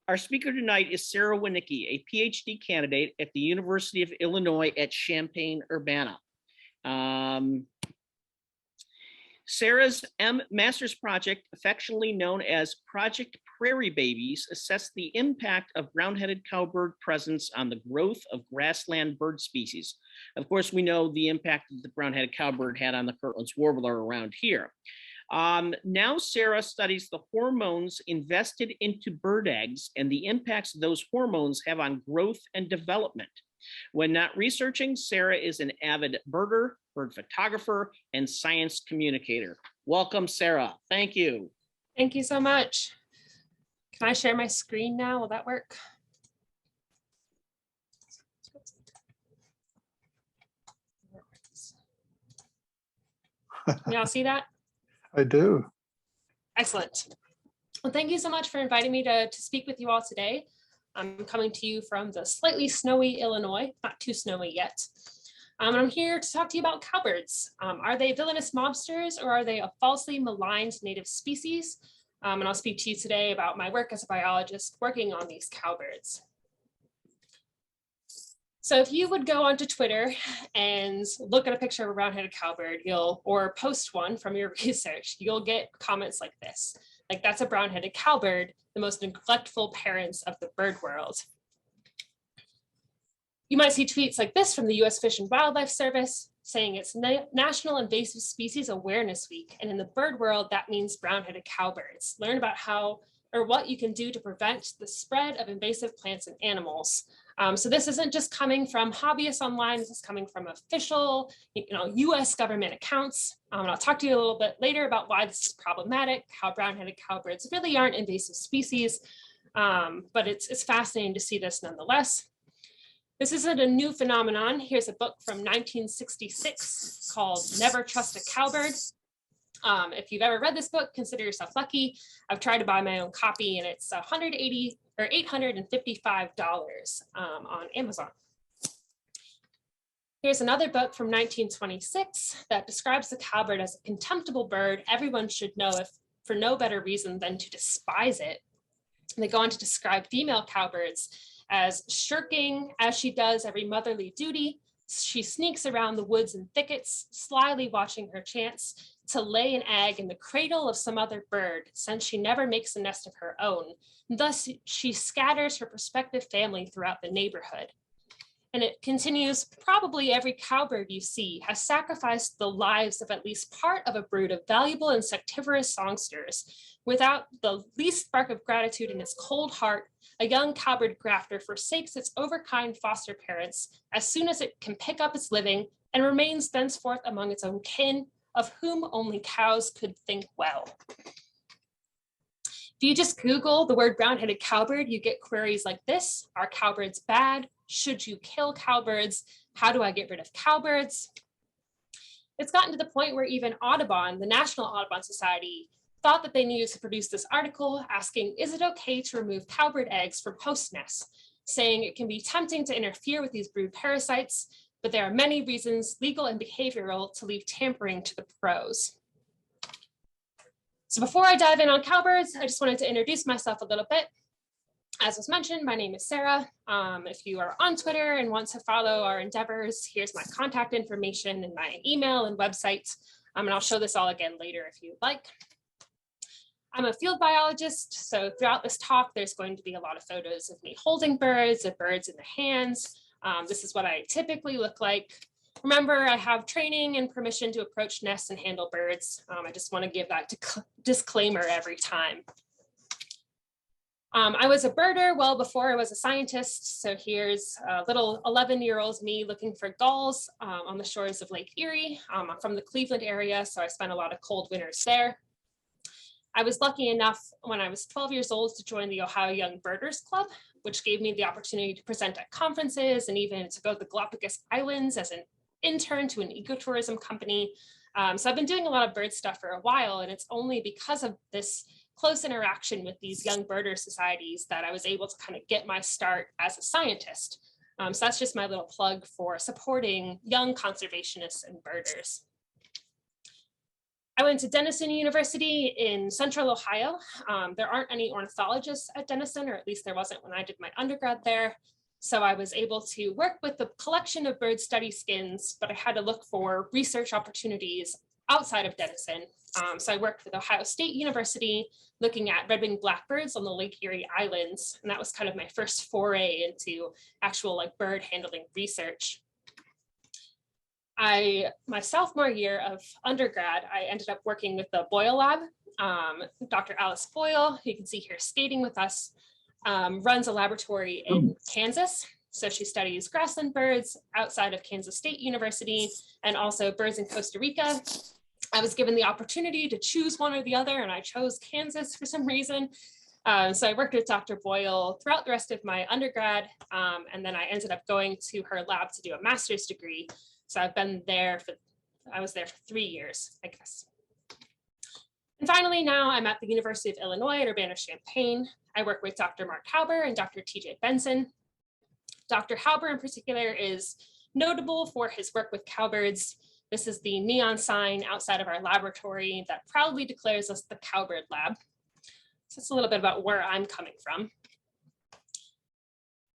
Our speaker tonight is Sarah Winnicki, a PhD candidate at the University of Illinois at Champaign-Urbana. Sarah's master's project, affectionately known as Project Prairie Babies, assessed the impact of brown-headed cowbird presence on the growth of grassland bird species. Of course, we know the impact that the brown-headed cowbird had on the Kirtland's warbler around here. Now Sarah studies the hormones invested into bird eggs and the impacts those hormones have on growth and development. When not researching, Sarah is an avid birder, bird photographer, and science communicator. Welcome, Sarah. Thank you. Thank you so much. Can I share my screen now? Will that work? Can y'all see that? I do. Excellent. Well, thank you so much for inviting me to speak with you all today. I'm coming to you from the slightly snowy Illinois, not too snowy yet. And I'm here to talk to you about cowbirds. Are they villainous mobsters or are they a falsely maligned native species? And I'll speak to you today about my work as a biologist working on these cowbirds. So if you would go onto Twitter and look at a picture of a brown-headed cowbird, or post one from your research, you'll get comments like this. Like, that's a brown-headed cowbird, the most neglectful parents of the bird world. You might see tweets like this from the US Fish and Wildlife Service saying it's National Invasive Species Awareness Week. And in the bird world, that means brown-headed cowbirds. Learn about how or what you can do to prevent the spread of invasive plants and animals. So this isn't just coming from hobbyists online, this is coming from official, US government accounts. And I'll talk to you a little bit later about why this is problematic, how brown-headed cowbirds really aren't invasive species, but it's fascinating to see this nonetheless. This isn't a new phenomenon. Here's a book from 1966 called Never Trust a Cowbird. If you've ever read this book, consider yourself lucky. I've tried to buy my own copy and it's $855 on Amazon. Here's another book from 1926 that describes the cowbird as a contemptible bird everyone should know if for no better reason than to despise it. And they go on to describe female cowbirds as shirking as she does every motherly duty. She sneaks around the woods and thickets, slyly watching her chance to lay an egg in the cradle of some other bird, since she never makes a nest of her own. Thus, she scatters her prospective family throughout the neighborhood. And it continues, probably every cowbird you see has sacrificed the lives of at least part of a brood of valuable insectivorous songsters. Without the least spark of gratitude in its cold heart, a young cowbird grafter forsakes its overkind foster parents as soon as it can pick up its living and remains thenceforth among its own kin, of whom only cows could think well. If you just Google the word brown-headed cowbird, you get queries like this. Are cowbirds bad? Should you kill cowbirds? How do I get rid of cowbirds? It's gotten to the point where even Audubon, the National Audubon Society, thought that they needed to produce this article asking, is it okay to remove cowbird eggs from host nests? Saying it can be tempting to interfere with these brood parasites, but there are many reasons, legal and behavioral, to leave tampering to the pros. So before I dive in on cowbirds, I just wanted to introduce myself a little bit. As was mentioned, my name is Sarah. If you are on Twitter and want to follow our endeavors, here's my contact information and my email and website. And I'll show this all again later if you'd like. I'm a field biologist, so throughout this talk, there's going to be a lot of photos of me holding birds, of birds in the hands. This is what I typically look like. Remember, I have training and permission to approach nests and handle birds. I just want to give that disclaimer every time. I was a birder well before I was a scientist. So here's a little 11-year-old me looking for gulls on the shores of Lake Erie. I'm from the Cleveland area, so I spent a lot of cold winters there. I was lucky enough when I was 12 years old to join the Ohio Young Birders Club, which gave me the opportunity to present at conferences and even to go to the Galapagos Islands as an intern to an ecotourism company. So I've been doing a lot of bird stuff for a while, and it's only because of this close interaction with these young birder societies that I was able to kind of get my start as a scientist. So that's just my little plug for supporting young conservationists and birders. I went to Denison University in Central Ohio. There aren't any ornithologists at Denison, or at least there wasn't when I did my undergrad there. So I was able to work with the collection of bird study skins, but I had to look for research opportunities outside of Denison. So I worked with Ohio State University, looking at red-winged blackbirds on the Lake Erie Islands. And that was kind of my first foray into actual like bird handling research. My sophomore year of undergrad, I ended up working with the Boyle Lab. Dr. Alice Boyle, who you can see here skating with us, runs a laboratory in Kansas. So she studies grassland birds outside of Kansas State University and also birds in Costa Rica. I was given the opportunity to choose one or the other, and I chose Kansas for some reason. So I worked with Dr. Boyle throughout the rest of my undergrad, and then I ended up going to her lab to do a master's degree. So I was there for 3 years, I guess. And finally, now I'm at the University of Illinois at Urbana-Champaign. I work with Dr. Mark Hauber and Dr. TJ Benson. Dr. Hauber in particular is notable for his work with cowbirds. This is the neon sign outside of our laboratory that proudly declares us the Cowbird Lab. So that's a little bit about where I'm coming from.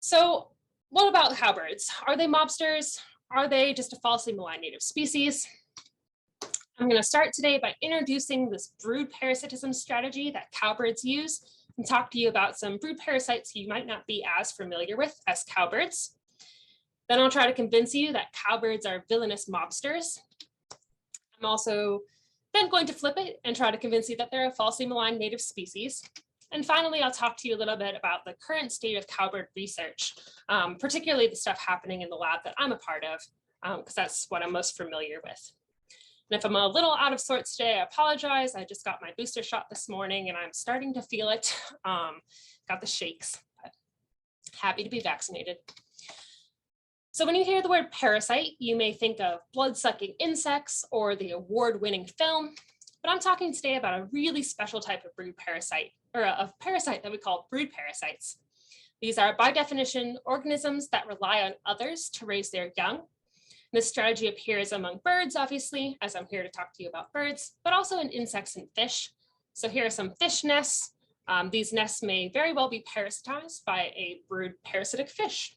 So what about cowbirds? Are they mobsters? Are they just a falsely maligned native species? I'm going to start today by introducing this brood parasitism strategy that cowbirds use and talk to you about some brood parasites you might not be as familiar with as cowbirds. Then I'll try to convince you that cowbirds are villainous mobsters. I'm also then going to flip it and try to convince you that they're a falsely maligned native species. And finally, I'll talk to you a little bit about the current state of cowbird research, particularly the stuff happening in the lab that I'm a part of, because that's what I'm most familiar with. And if I'm a little out of sorts today, I apologize. I just got my booster shot this morning and I'm starting to feel it. Got the shakes, but happy to be vaccinated. So when you hear the word parasite, you may think of blood-sucking insects or the award-winning film, but I'm talking today about a really special type of brood parasite, or a parasite that we call brood parasites. These are, by definition, organisms that rely on others to raise their young. This strategy appears among birds, obviously, as I'm here to talk to you about birds, but also in insects and fish. So here are some fish nests. These nests may very well be parasitized by a brood parasitic fish.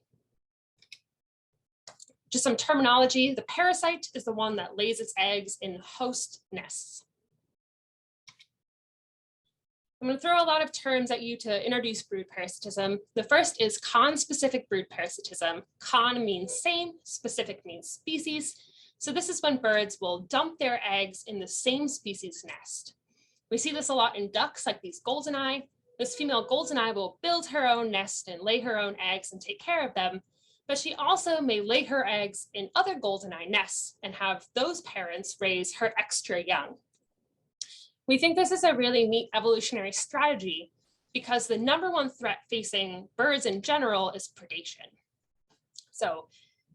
Just some terminology, the parasite is the one that lays its eggs in host nests. I'm going to throw a lot of terms at you to introduce brood parasitism. The first is conspecific brood parasitism. Con means same, specific means species. So this is when birds will dump their eggs in the same species nest. We see this a lot in ducks, like these goldeneye. This female goldeneye will build her own nest and lay her own eggs and take care of them. But she also may lay her eggs in other goldeneye nests and have those parents raise her extra young. We think this is a really neat evolutionary strategy because the #1 threat facing birds in general is predation. So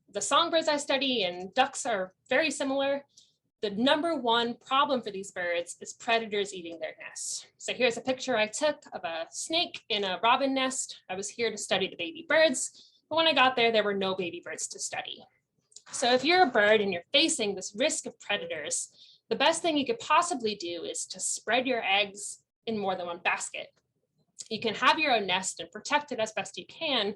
the songbirds I study and ducks are very similar. The #1 problem for these birds is predators eating their nests. So here's a picture I took of a snake in a robin nest. I was here to study the baby birds, but when I got there, there were no baby birds to study. So if you're a bird and you're facing this risk of predators, the best thing you could possibly do is to spread your eggs in more than one basket. You can have your own nest and protect it as best you can,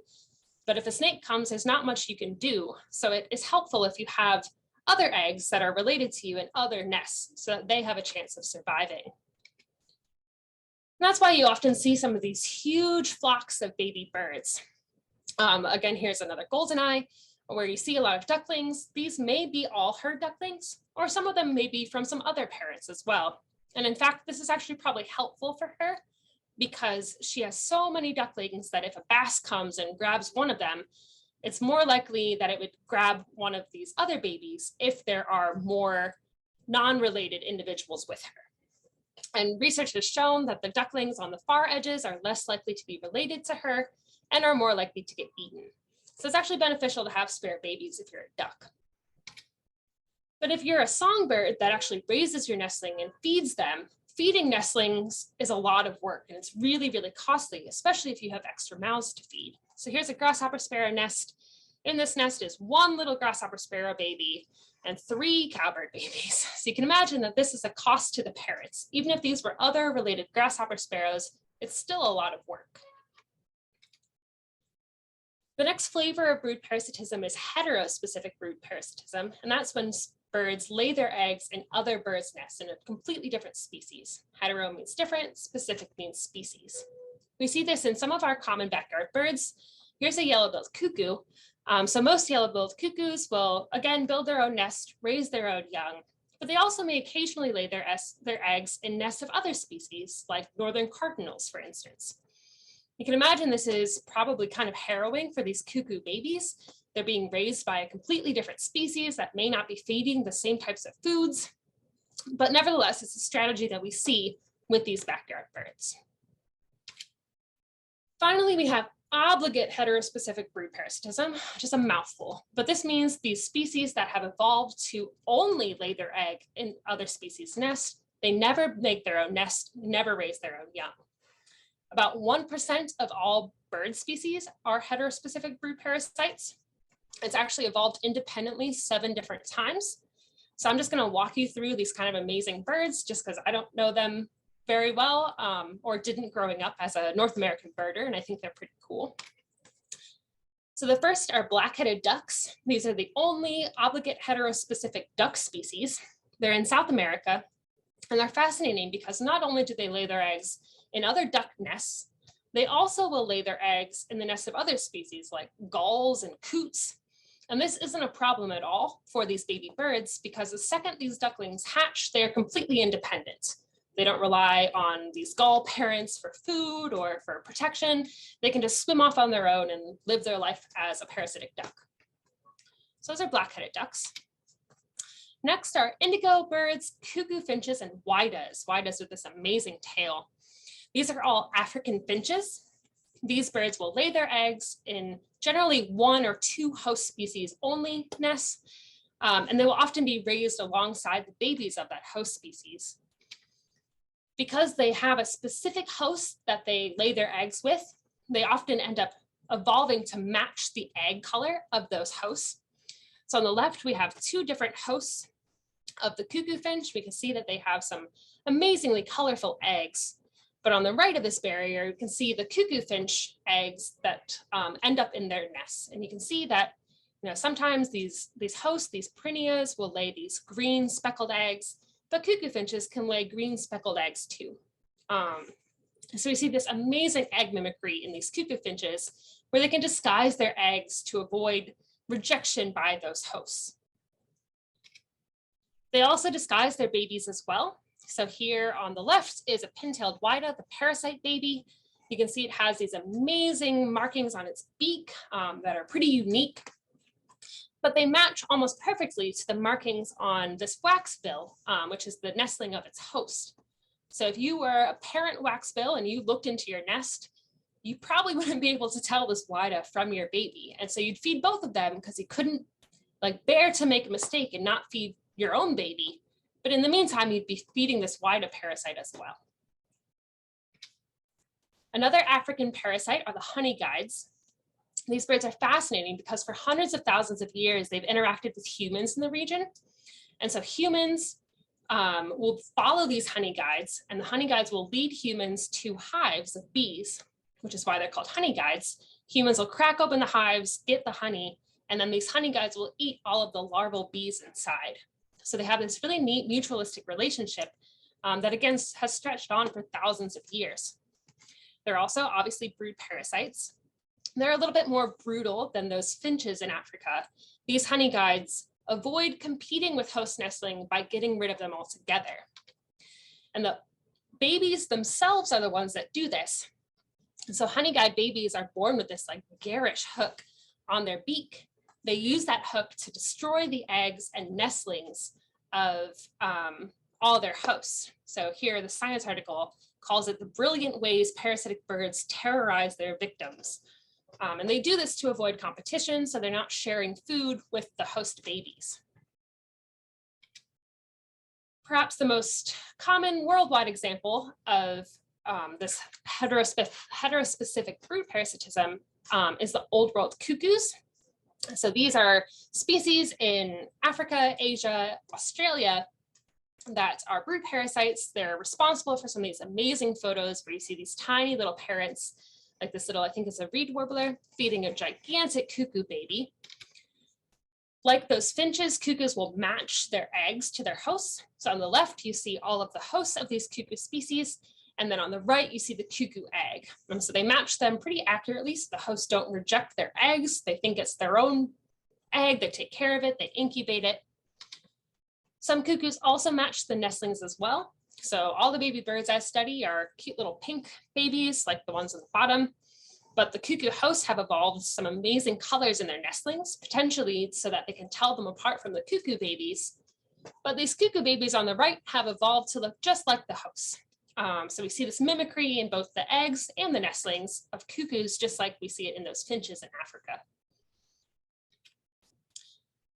but if a snake comes, there's not much you can do. So it is helpful if you have other eggs that are related to you in other nests so that they have a chance of surviving. And that's why you often see some of these huge flocks of baby birds. Again, here's another goldeneye where you see a lot of ducklings. These may be all her ducklings, or some of them may be from some other parents as well. And in fact, this is actually probably helpful for her because she has so many ducklings that if a bass comes and grabs one of them, it's more likely that it would grab one of these other babies if there are more non-related individuals with her. And research has shown that the ducklings on the far edges are less likely to be related to her and are more likely to get eaten. So it's actually beneficial to have spare babies if you're a duck. But if you're a songbird that actually raises your nestling and feeds them, feeding nestlings is a lot of work and it's really, really costly, especially if you have extra mouths to feed. So here's a grasshopper sparrow nest. In this nest is one little grasshopper sparrow baby. and 3 cowbird babies. So you can imagine that this is a cost to the parents. Even if these were other related grasshopper sparrows, it's still a lot of work. The next flavor of brood parasitism is heterospecific brood parasitism, and that's when birds lay their eggs in other birds' nests in a completely different species. Hetero means different, specific means species. We see this in some of our common backyard birds. Here's a yellow-billed cuckoo. So most yellow-billed cuckoos will, again, build their own nest, raise their own young, but they also may occasionally lay their eggs in nests of other species, like northern cardinals, for instance. You can imagine this is probably kind of harrowing for these cuckoo babies. They're being raised by a completely different species that may not be feeding the same types of foods, but nevertheless, it's a strategy that we see with these backyard birds. Finally, we have obligate heterospecific brood parasitism, which is a mouthful, but this means these species that have evolved to only lay their egg in other species' nests, they never make their own nest, never raise their own young. About 1% of all bird species are heterospecific brood parasites. It's actually evolved independently 7 different times. So I'm just going to walk you through these kind of amazing birds just because I don't know them very well or didn't growing up as a North American birder, and I think they're pretty cool. So the first are blackheaded ducks. These are the only obligate heterospecific duck species. They're in South America, and they're fascinating because not only do they lay their eggs in other duck nests, they also will lay their eggs in the nests of other species like gulls and coots. And this isn't a problem at all for these baby birds because the second these ducklings hatch, they are completely independent. They don't rely on these gull parents for food or for protection. They can just swim off on their own and live their life as a parasitic duck. So those are black-headed ducks. Next are indigo birds, cuckoo finches, and waidas. Waidas with this amazing tail. These are all African finches. These birds will lay their eggs in generally 1 or 2 host species only nests, and they will often be raised alongside the babies of that host species. Because they have a specific host that they lay their eggs with, they often end up evolving to match the egg color of those hosts. So on the left, we have 2 different hosts of the cuckoo finch. We can see that they have some amazingly colorful eggs. But on the right of this barrier, you can see the cuckoo finch eggs that end up in their nests. And you can see that sometimes these hosts, these prinias, will lay these green speckled eggs, but cuckoo finches can lay green speckled eggs too. So we see this amazing egg mimicry in these cuckoo finches where they can disguise their eggs to avoid rejection by those hosts. They also disguise their babies as well. So here on the left is a pin-tailed Waida, the parasite baby. You can see it has these amazing markings on its beak that are pretty unique, but they match almost perfectly to the markings on this waxbill, which is the nestling of its host. So if you were a parent waxbill and you looked into your nest, you probably wouldn't be able to tell this Waida from your baby. And so you'd feed both of them because you couldn't bear to make a mistake and not feed your own baby. But in the meantime, you'd be feeding this Waida parasite as well. Another African parasite are the honey guides. These birds are fascinating because for hundreds of thousands of years, they've interacted with humans in the region. And so humans will follow these honey guides, and the honey guides will lead humans to hives of bees, which is why they're called honey guides. Humans will crack open the hives, get the honey, and then these honey guides will eat all of the larval bees inside. So they have this really neat mutualistic relationship that again has stretched on for thousands of years. They're also obviously brood parasites. They're a little bit more brutal than those finches in Africa. These honey guides avoid competing with host nestling by getting rid of them altogether. And the babies themselves are the ones that do this. And so honey guide babies are born with this garish hook on their beak. They use that hook to destroy the eggs and nestlings of all their hosts. So here the science article calls it the brilliant ways parasitic birds terrorize their victims. And they do this to avoid competition, so they're not sharing food with the host babies. Perhaps the most common worldwide example of this heterospecific brood parasitism is the old world cuckoos. So these are species in Africa, Asia, Australia that are brood parasites. They're responsible for some of these amazing photos where you see these tiny little parents, like this little, I think it's a reed warbler, feeding a gigantic cuckoo baby. Like those finches, cuckoos will match their eggs to their hosts. So on the left, you see all of the hosts of these cuckoo species. And then on the right, you see the cuckoo egg. So they match them pretty accurately. So the hosts don't reject their eggs. They think it's their own egg. They take care of it. They incubate it. Some cuckoos also match the nestlings as well. So all the baby birds I study are cute little pink babies, like the ones on the bottom. But the cuckoo hosts have evolved some amazing colors in their nestlings, potentially so that they can tell them apart from the cuckoo babies. But these cuckoo babies on the right have evolved to look just like the hosts. So we see this mimicry in both the eggs and the nestlings of cuckoos, just like we see it in those finches in Africa.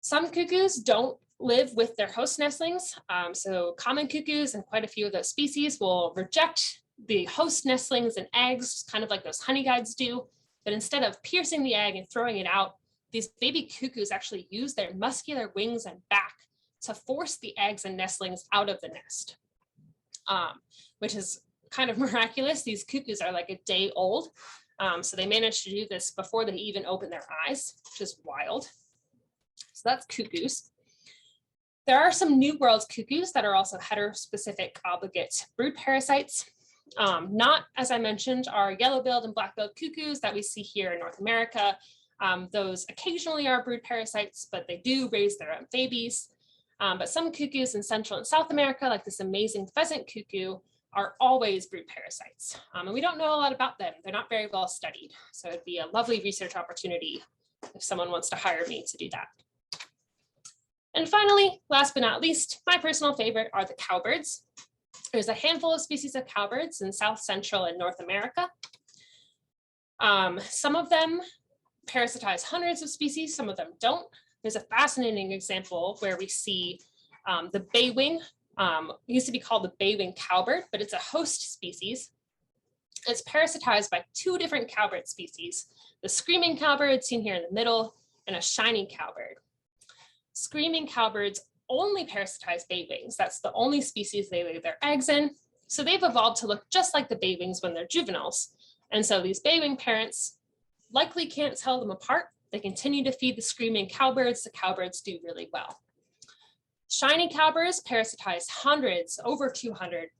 Some cuckoos don't live with their host nestlings. So common cuckoos and quite a few of those species will reject the host nestlings and eggs, kind of like those honey guides do. But instead of piercing the egg and throwing it out, these baby cuckoos actually use their muscular wings and back to force the eggs and nestlings out of the nest, which is kind of miraculous. These cuckoos are like a day old. So they managed to do this before they even open their eyes, which is wild. So that's cuckoos. There are some New World cuckoos that are also heterospecific obligate brood parasites. Not, as I mentioned, are yellow-billed and black-billed cuckoos that we see here in North America. Those occasionally are brood parasites, but they do raise their own babies. But some cuckoos in Central and South America, like this amazing pheasant cuckoo, are always brood parasites. And we don't know a lot about them. They're not very well studied. So it'd be a lovely research opportunity if someone wants to hire me to do that. And finally, last but not least, my personal favorite are the cowbirds. There's a handful of species of cowbirds in South Central and North America. Some of them parasitize hundreds of species, some of them don't. There's a fascinating example where we see the baywing, used to be called the baywing cowbird, but it's a host species. It's parasitized by two different cowbird species, the screaming cowbird seen here in the middle and a shining cowbird. Screaming cowbirds only parasitize baywings. That's the only species they lay their eggs in. So they've evolved to look just like the baywings when they're juveniles. And so these baywing parents likely can't tell them apart. They continue to feed the screaming cowbirds. The cowbirds do really well. Shiny cowbirds parasitize hundreds, over 200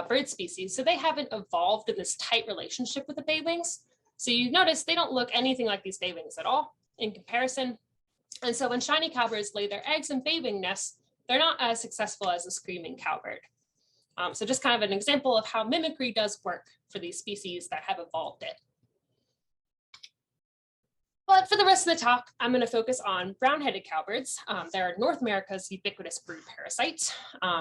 bird species. So they haven't evolved in this tight relationship with the baywings. So you notice they don't look anything like these baywings at all in comparison. And so when shiny cowbirds lay their eggs in baywing nests, they're not as successful as the screaming cowbird. So just kind of an example of how mimicry does work for these species that have evolved it. But for the rest of the talk, I'm going to focus on brown-headed cowbirds. They're North America's ubiquitous brood parasite.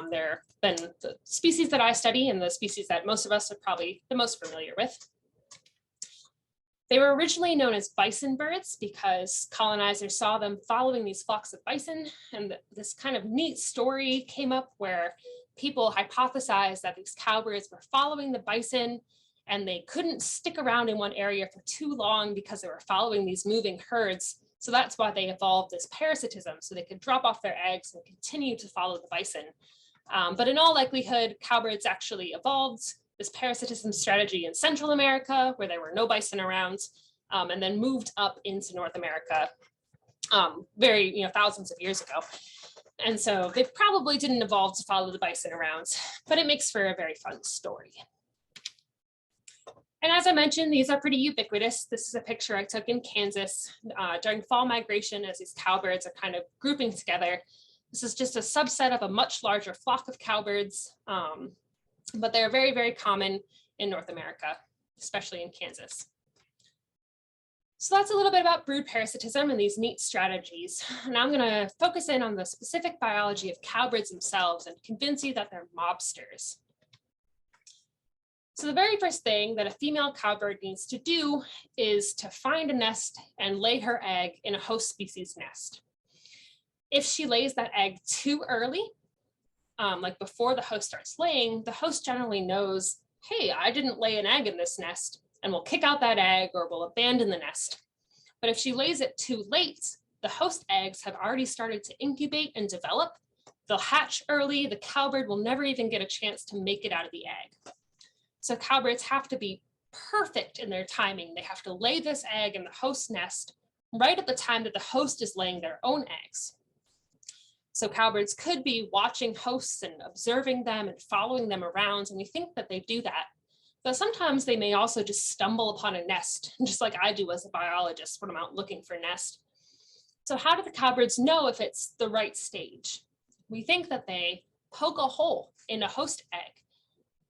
They're been the species that I study and the species that most of us are probably the most familiar with. They were originally known as bison birds because colonizers saw them following these flocks of bison, and this kind of neat story came up where people hypothesized that these cowbirds were following the bison and they couldn't stick around in one area for too long because they were following these moving herds. So that's why they evolved this parasitism, so they could drop off their eggs and continue to follow the bison. But in all likelihood, cowbirds actually evolved this parasitism strategy in Central America, where there were no bison around, and then moved up into North America thousands of years ago. And so they probably didn't evolve to follow the bison around, but it makes for a very fun story. And as I mentioned, these are pretty ubiquitous. This is a picture I took in Kansas during fall migration as these cowbirds are kind of grouping together. This is just a subset of a much larger flock of cowbirds, but they're very, very common in North America, especially in Kansas. So that's a little bit about brood parasitism and these neat strategies. Now I'm going to focus in on the specific biology of cowbirds themselves and convince you that they're mobsters. So the very first thing that a female cowbird needs to do is to find a nest and lay her egg in a host species nest. If she lays that egg too early, like before the host starts laying, the host generally knows, hey, I didn't lay an egg in this nest, and will kick out that egg or will abandon the nest. But if she lays it too late, the host eggs have already started to incubate and develop. They'll hatch early. The cowbird will never even get a chance to make it out of the egg. So cowbirds have to be perfect in their timing. They have to lay this egg in the host nest right at the time that the host is laying their own eggs. So cowbirds could be watching hosts and observing them and following them around, and we think that they do that. But sometimes they may also just stumble upon a nest, just like I do as a biologist when I'm out looking for a nest. So how do the cowbirds know if it's the right stage? We think that they poke a hole in a host egg.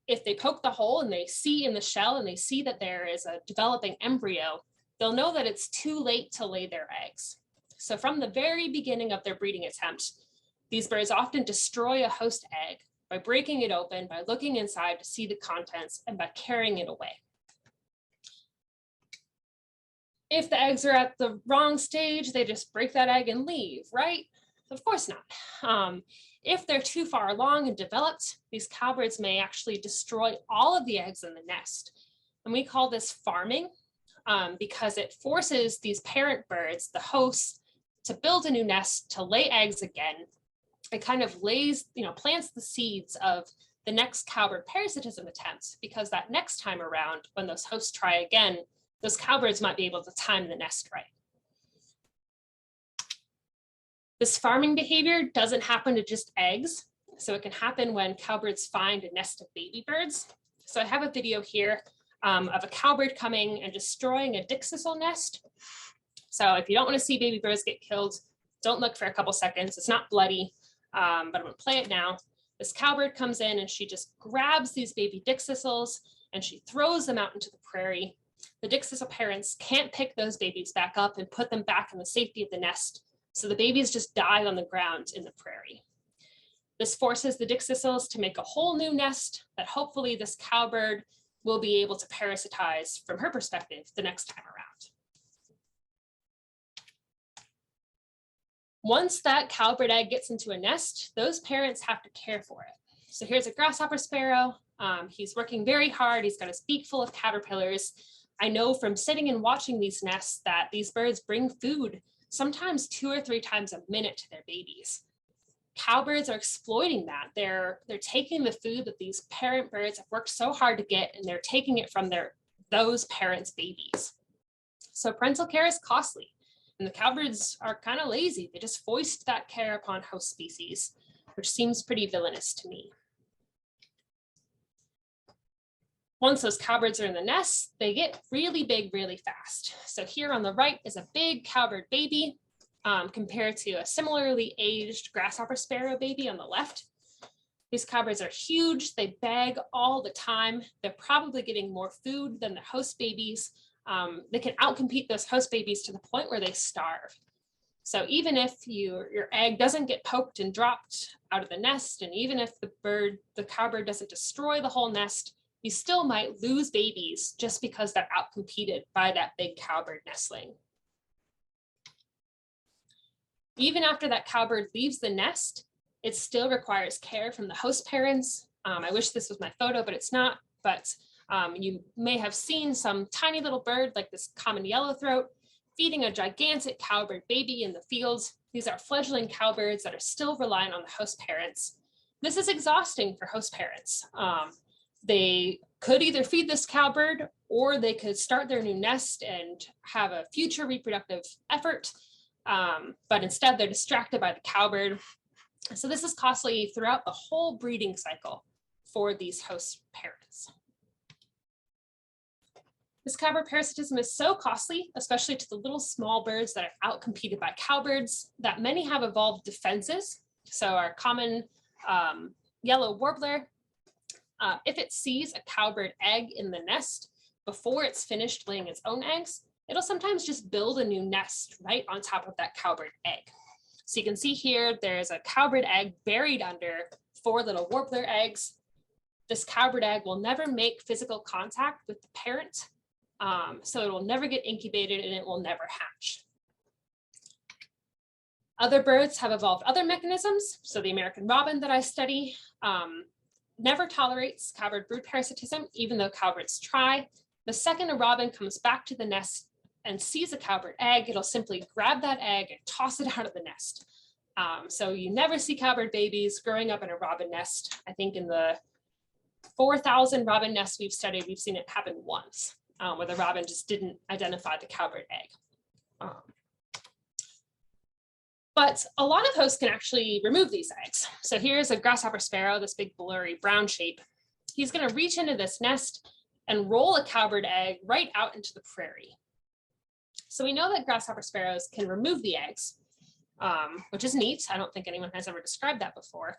If they poke the hole and they see in the shell and they see that there is a developing embryo, they'll know that it's too late to lay their eggs. So from the very beginning of their breeding attempt, these birds often destroy a host egg by breaking it open, by looking inside to see the contents, and by carrying it away. If the eggs are at the wrong stage, they just break that egg and leave, right? Of course not. If they're too far along and developed, these cowbirds may actually destroy all of the eggs in the nest. And we call this farming because it forces these parent birds, the hosts, to build a new nest, to lay eggs again. It kind of lays, plants the seeds of the next cowbird parasitism attempt, because that next time around, when those hosts try again, those cowbirds might be able to time the nest right. This farming behavior doesn't happen to just eggs. So it can happen when cowbirds find a nest of baby birds. So I have a video here of a cowbird coming and destroying a dickcissel nest. So if you don't want to see baby birds get killed, don't look for a couple seconds. It's not bloody, but I'm going to play it now. This cowbird comes in and she just grabs these baby dickcissels and she throws them out into the prairie. The dickcissel parents can't pick those babies back up and put them back in the safety of the nest. So the babies just die on the ground in the prairie. This forces the dickcissels to make a whole new nest that hopefully this cowbird will be able to parasitize from her perspective the next time around. Once that cowbird egg gets into a nest, those parents have to care for it. So here's a grasshopper sparrow. He's working very hard. He's got his beak full of caterpillars. I know from sitting and watching these nests that these birds bring food sometimes 2 or 3 times a minute to their babies. Cowbirds are exploiting that. They're taking the food that these parent birds have worked so hard to get, and they're taking it from those parents' babies. So parental care is costly, and the cowbirds are kind of lazy. They just foist that care upon host species, which seems pretty villainous to me. Once those cowbirds are in the nest, they get really big really fast. So here on the right is a big cowbird baby compared to a similarly aged grasshopper sparrow baby on the left. These cowbirds are huge. They beg all the time. They're probably getting more food than the host babies. They can outcompete those host babies to the point where they starve. So even if your egg doesn't get poked and dropped out of the nest, and even if the cowbird doesn't destroy the whole nest, you still might lose babies just because they're outcompeted by that big cowbird nestling. Even after that cowbird leaves the nest, it still requires care from the host parents. I wish this was my photo, but it's not. But you may have seen some tiny little bird like this common yellowthroat feeding a gigantic cowbird baby in the fields. These are fledgling cowbirds that are still reliant on the host parents. This is exhausting for host parents. They could either feed this cowbird or they could start their new nest and have a future reproductive effort, but instead they're distracted by the cowbird. So this is costly throughout the whole breeding cycle for these host parents. This cowbird parasitism is so costly, especially to the little small birds that are outcompeted by cowbirds, that many have evolved defenses. So our common yellow warbler, if it sees a cowbird egg in the nest before it's finished laying its own eggs, it'll sometimes just build a new nest right on top of that cowbird egg. So you can see here, there's a cowbird egg buried under 4 little warbler eggs. This cowbird egg will never make physical contact with the parent, so it will never get incubated and it will never hatch. Other birds have evolved other mechanisms. So the American robin that I study never tolerates cowbird brood parasitism, even though cowbirds try. The second a robin comes back to the nest and sees a cowbird egg, it'll simply grab that egg and toss it out of the nest. So you never see cowbird babies growing up in a robin nest. I think in the 4,000 robin nests we've studied, we've seen it happen once, where the robin just didn't identify the cowbird egg. But a lot of hosts can actually remove these eggs. So here's a grasshopper sparrow, this big blurry brown shape. He's going to reach into this nest and roll a cowbird egg right out into the prairie. So we know that grasshopper sparrows can remove the eggs, which is neat. I don't think anyone has ever described that before.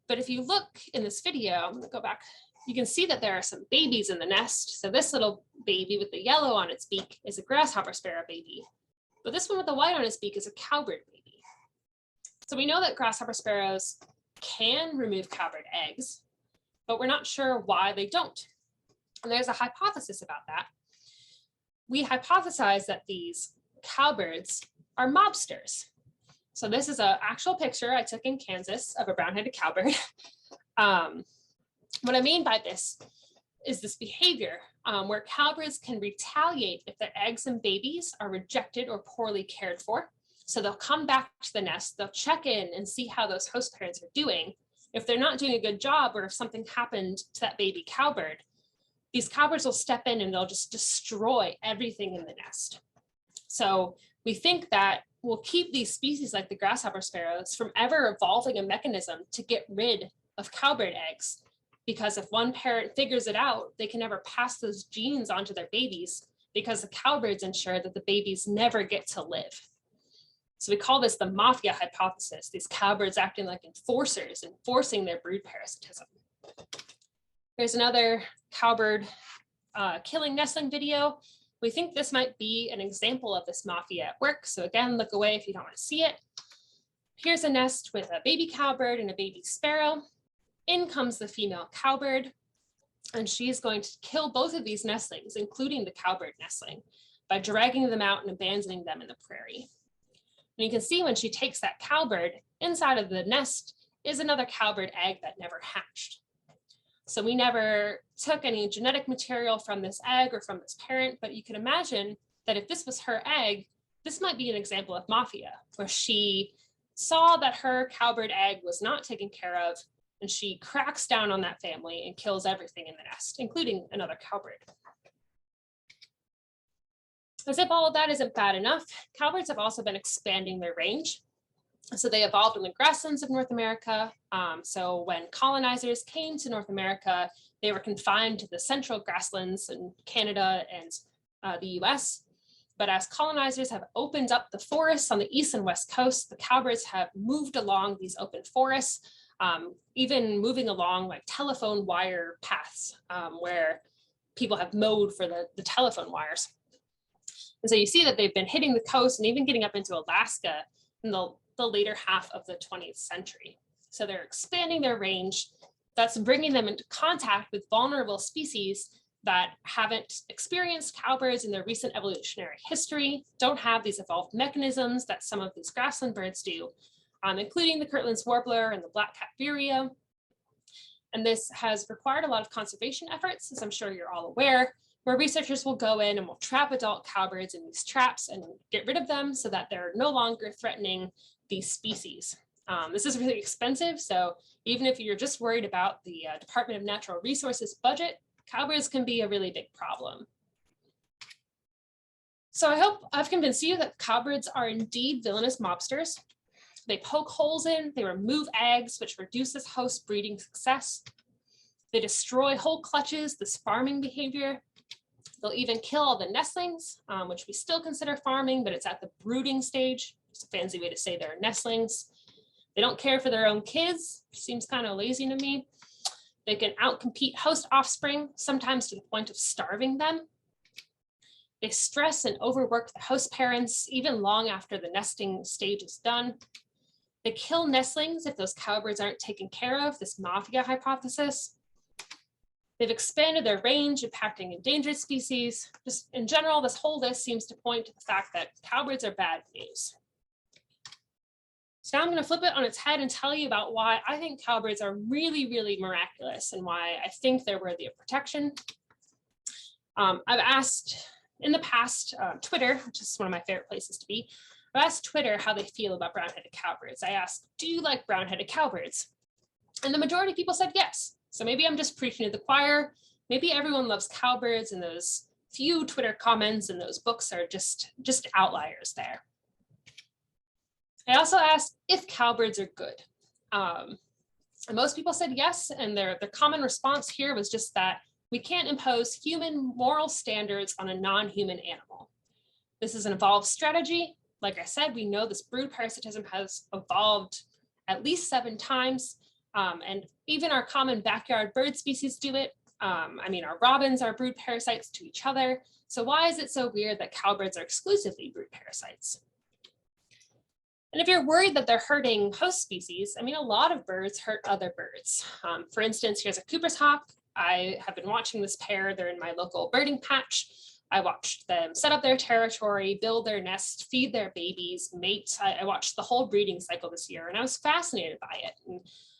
But if you look in this video, I'm going to go back, you can see that there are some babies in the nest. So this little baby with the yellow on its beak is a grasshopper sparrow baby. But this one with the white on its beak is a cowbird baby. So we know that grasshopper sparrows can remove cowbird eggs, but we're not sure why they don't. And there's a hypothesis about that. We hypothesize that these cowbirds are mobsters. So this is an actual picture I took in Kansas of a brown-headed cowbird. What I mean by this is this behavior where cowbirds can retaliate if their eggs and babies are rejected or poorly cared for. So they'll come back to the nest, they'll check in and see how those host parents are doing. If they're not doing a good job, or if something happened to that baby cowbird, these cowbirds will step in and they'll just destroy everything in the nest. So we think that we'll keep these species like the grasshopper sparrows from ever evolving a mechanism to get rid of cowbird eggs, because if one parent figures it out, they can never pass those genes onto their babies, because the cowbirds ensure that the babies never get to live. So we call this the mafia hypothesis, these cowbirds acting like enforcers, enforcing their brood parasitism. Here's another cowbird killing nestling video. We think this might be an example of this mafia at work. So again, look away if you don't want to see it. Here's a nest with a baby cowbird and a baby sparrow. In comes the female cowbird, and she's going to kill both of these nestlings, including the cowbird nestling, by dragging them out and abandoning them in the prairie. And you can see when she takes that cowbird, inside of the nest is another cowbird egg that never hatched. So we never took any genetic material from this egg or from this parent, but you can imagine that if this was her egg, this might be an example of mafia, where she saw that her cowbird egg was not taken care of, and she cracks down on that family and kills everything in the nest, including another cowbird. As if all of that isn't bad enough, cowbirds have also been expanding their range. So they evolved in the grasslands of North America. So when colonizers came to North America, they were confined to the central grasslands in Canada and the US. But as colonizers have opened up the forests on the east and west coast, the cowbirds have moved along these open forests, even moving along like telephone wire paths where people have mowed for the telephone wires. And so you see that they've been hitting the coast and even getting up into Alaska in the later half of the 20th century. So they're expanding their range. That's bringing them into contact with vulnerable species that haven't experienced cowbirds in their recent evolutionary history, don't have these evolved mechanisms that some of these grassland birds do, including the Kirtland's warbler and the black-capped vireo. And this has required a lot of conservation efforts, as I'm sure you're all aware, where researchers will go in and will trap adult cowbirds in these traps and get rid of them so that they're no longer threatening these species. This is really expensive, so even if you're just worried about the Department of Natural Resources budget, cowbirds can be a really big problem. So I hope I've convinced you that cowbirds are indeed villainous mobsters. They poke holes in, they remove eggs, which reduces host breeding success. They destroy whole clutches, this farming behavior. They'll even kill all the nestlings, which we still consider farming, but it's at the brooding stage. It's a fancy way to say they're nestlings. They don't care for their own kids, seems kind of lazy to me. They can outcompete host offspring, sometimes to the point of starving them. They stress and overwork the host parents, even long after the nesting stage is done. They kill nestlings if those cowbirds aren't taken care of, this mafia hypothesis. They've expanded their range, impacting endangered species. Just in general, this whole list seems to point to the fact that cowbirds are bad news. So now I'm going to flip it on its head and tell you about why I think cowbirds are really, really miraculous and why I think they're worthy of protection. I've asked In the past, Twitter, which is one of my favorite places to be, I asked Twitter how they feel about brown-headed cowbirds. I asked, do you like brown-headed cowbirds? And the majority of people said yes. So maybe I'm just preaching to the choir. Maybe everyone loves cowbirds, and those few Twitter comments and those books are just outliers there. I also asked if cowbirds are good. And most people said yes, and their common response here was just that we can't impose human moral standards on a non-human animal. This is an evolved strategy. Like I said, we know this brood parasitism has evolved at least 7 times, and even our common backyard bird species do it. I mean, our robins are brood parasites to each other. So why is it so weird that cowbirds are exclusively brood parasites? And if you're worried that they're hurting host species, I mean, a lot of birds hurt other birds. For instance, here's a Cooper's hawk. I have been watching this pair. They're in my local birding patch. I watched them set up their territory, build their nest, feed their babies, mate. I watched the whole breeding cycle this year, and I was fascinated by it. And,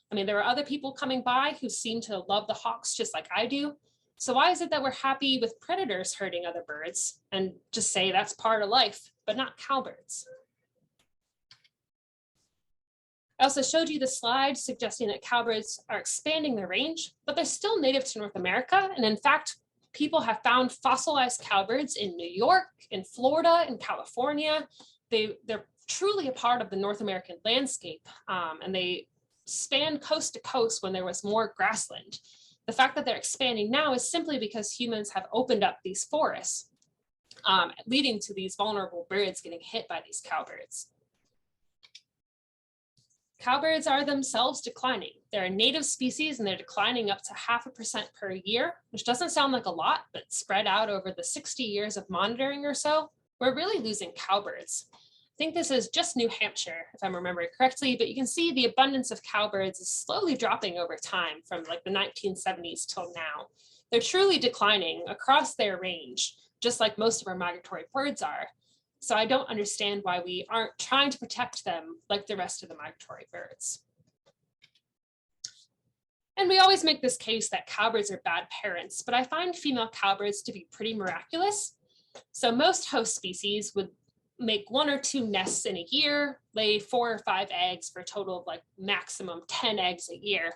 I mean, there were other people coming by who seem to love the hawks just like I do. So why is it that we're happy with predators hurting other birds and just say that's part of life, but not cowbirds? I also showed you the slide suggesting that cowbirds are expanding their range, but they're still native to North America. And in fact, people have found fossilized cowbirds in New York, in Florida, in California. They're truly a part of the North American landscape, and they span coast to coast when there was more grassland. The fact that they're expanding now is simply because humans have opened up these forests, leading to these vulnerable birds getting hit by these cowbirds. Cowbirds are themselves declining. They're a native species and they're declining up to 0.5% per year, which doesn't sound like a lot, but spread out over the 60 years of monitoring or so, we're really losing cowbirds. I think this is just New Hampshire, if I'm remembering correctly, but you can see the abundance of cowbirds is slowly dropping over time from like the 1970s till now. They're truly declining across their range, just like most of our migratory birds are. So I don't understand why we aren't trying to protect them like the rest of the migratory birds. And we always make this case that cowbirds are bad parents, but I find female cowbirds to be pretty miraculous. So most host species would make 1 or 2 nests in a year, lay 4 or 5 eggs for a total of like maximum 10 eggs a year.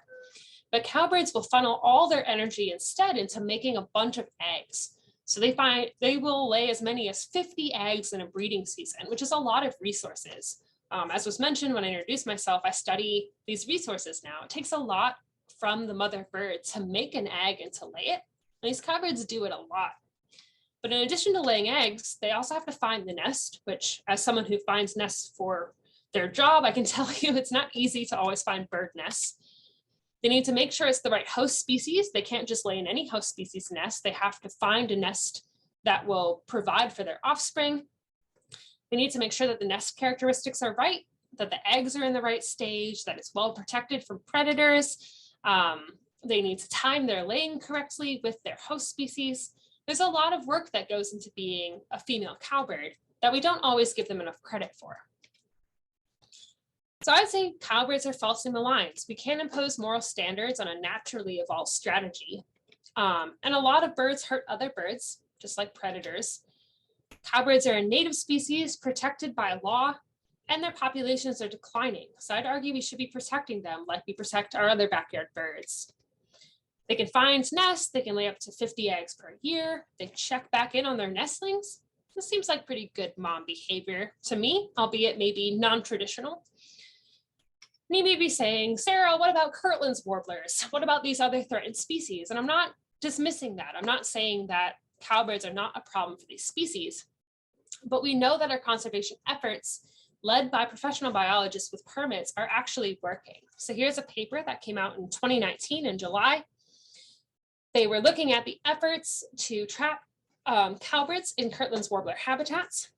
But cowbirds will funnel all their energy instead into making a bunch of eggs. So they will lay as many as 50 eggs in a breeding season, which is a lot of resources. As was mentioned when I introduced myself, I study these resources now. It takes a lot from the mother bird to make an egg and to lay it. And these cowbirds do it a lot. But in addition to laying eggs, they also have to find the nest, which as someone who finds nests for their job, I can tell you it's not easy to always find bird nests. They need to make sure it's the right host species. They can't just lay in any host species nest. They have to find a nest that will provide for their offspring. They need to make sure that the nest characteristics are right, that the eggs are in the right stage, that it's well protected from predators. They need to time their laying correctly with their host species. There's a lot of work that goes into being a female cowbird that we don't always give them enough credit for. So I'd say cowbirds are falsely maligned. We can't impose moral standards on a naturally evolved strategy. And a lot of birds hurt other birds, just like predators. Cowbirds are a native species protected by law, and their populations are declining. So I'd argue we should be protecting them like we protect our other backyard birds. They can find nests, they can lay up to 50 eggs per year. They check back in on their nestlings. This seems like pretty good mom behavior to me, albeit maybe non-traditional. And you may be saying, Sarah, what about Kirtland's warblers? What about these other threatened species? And I'm not dismissing that. I'm not saying that cowbirds are not a problem for these species, but we know that our conservation efforts led by professional biologists with permits are actually working. So here's a paper that came out in 2019 in July. They were looking at the efforts to trap cowbirds in Kirtland's warbler habitats.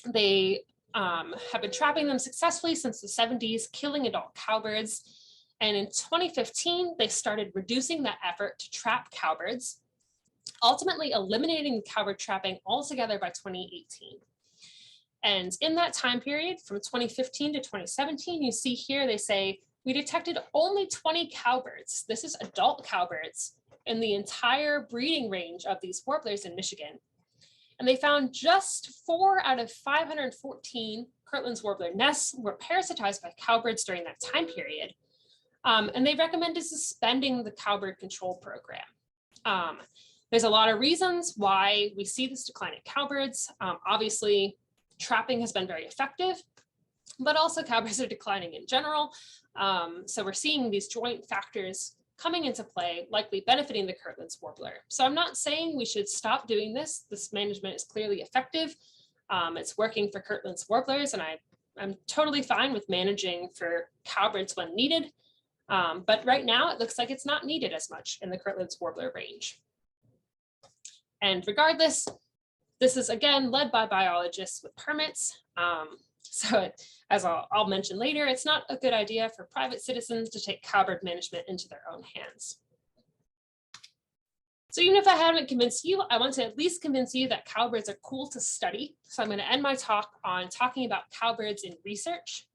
They have been trapping them successfully since the 70s, killing adult cowbirds. And in 2015, they started reducing that effort to trap cowbirds, ultimately eliminating cowbird trapping altogether by 2018. And in that time period, from 2015 to 2017, you see here, they say, we detected only 20 cowbirds. This is adult cowbirds in the entire breeding range of these warblers in Michigan. And they found just 4 out of 514 Kirtland's warbler nests were parasitized by cowbirds during that time period. And they recommended suspending the cowbird control program. There's a lot of reasons why we see this decline in cowbirds. Obviously, trapping has been very effective, but also cowbirds are declining in general. So we're seeing these joint factors coming into play, likely benefiting the Kirtland's warbler. So I'm not saying we should stop doing this. This management is clearly effective. It's working for Kirtland's warblers, and I'm totally fine with managing for cowbirds when needed. But right now it looks like it's not needed as much in the Kirtland's warbler range. And regardless, this is again led by biologists with permits. As I'll mention later, it's not a good idea for private citizens to take cowbird management into their own hands. So even if I haven't convinced you, I want to at least convince you that cowbirds are cool to study. So I'm going to end my talk on talking about cowbirds in research.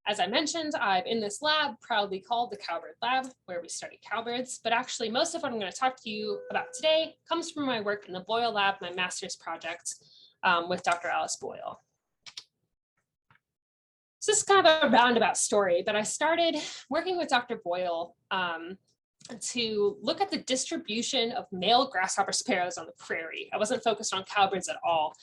As I mentioned, I'm in this lab proudly called the Cowbird Lab, where we study cowbirds, but actually most of what I'm going to talk to you about today comes from my work in the Boyle Lab, my master's project with Dr. Alice Boyle. So this is kind of a roundabout story, but I started working with Dr. Boyle to look at the distribution of male grasshopper sparrows on the prairie. I wasn't focused on cowbirds at all.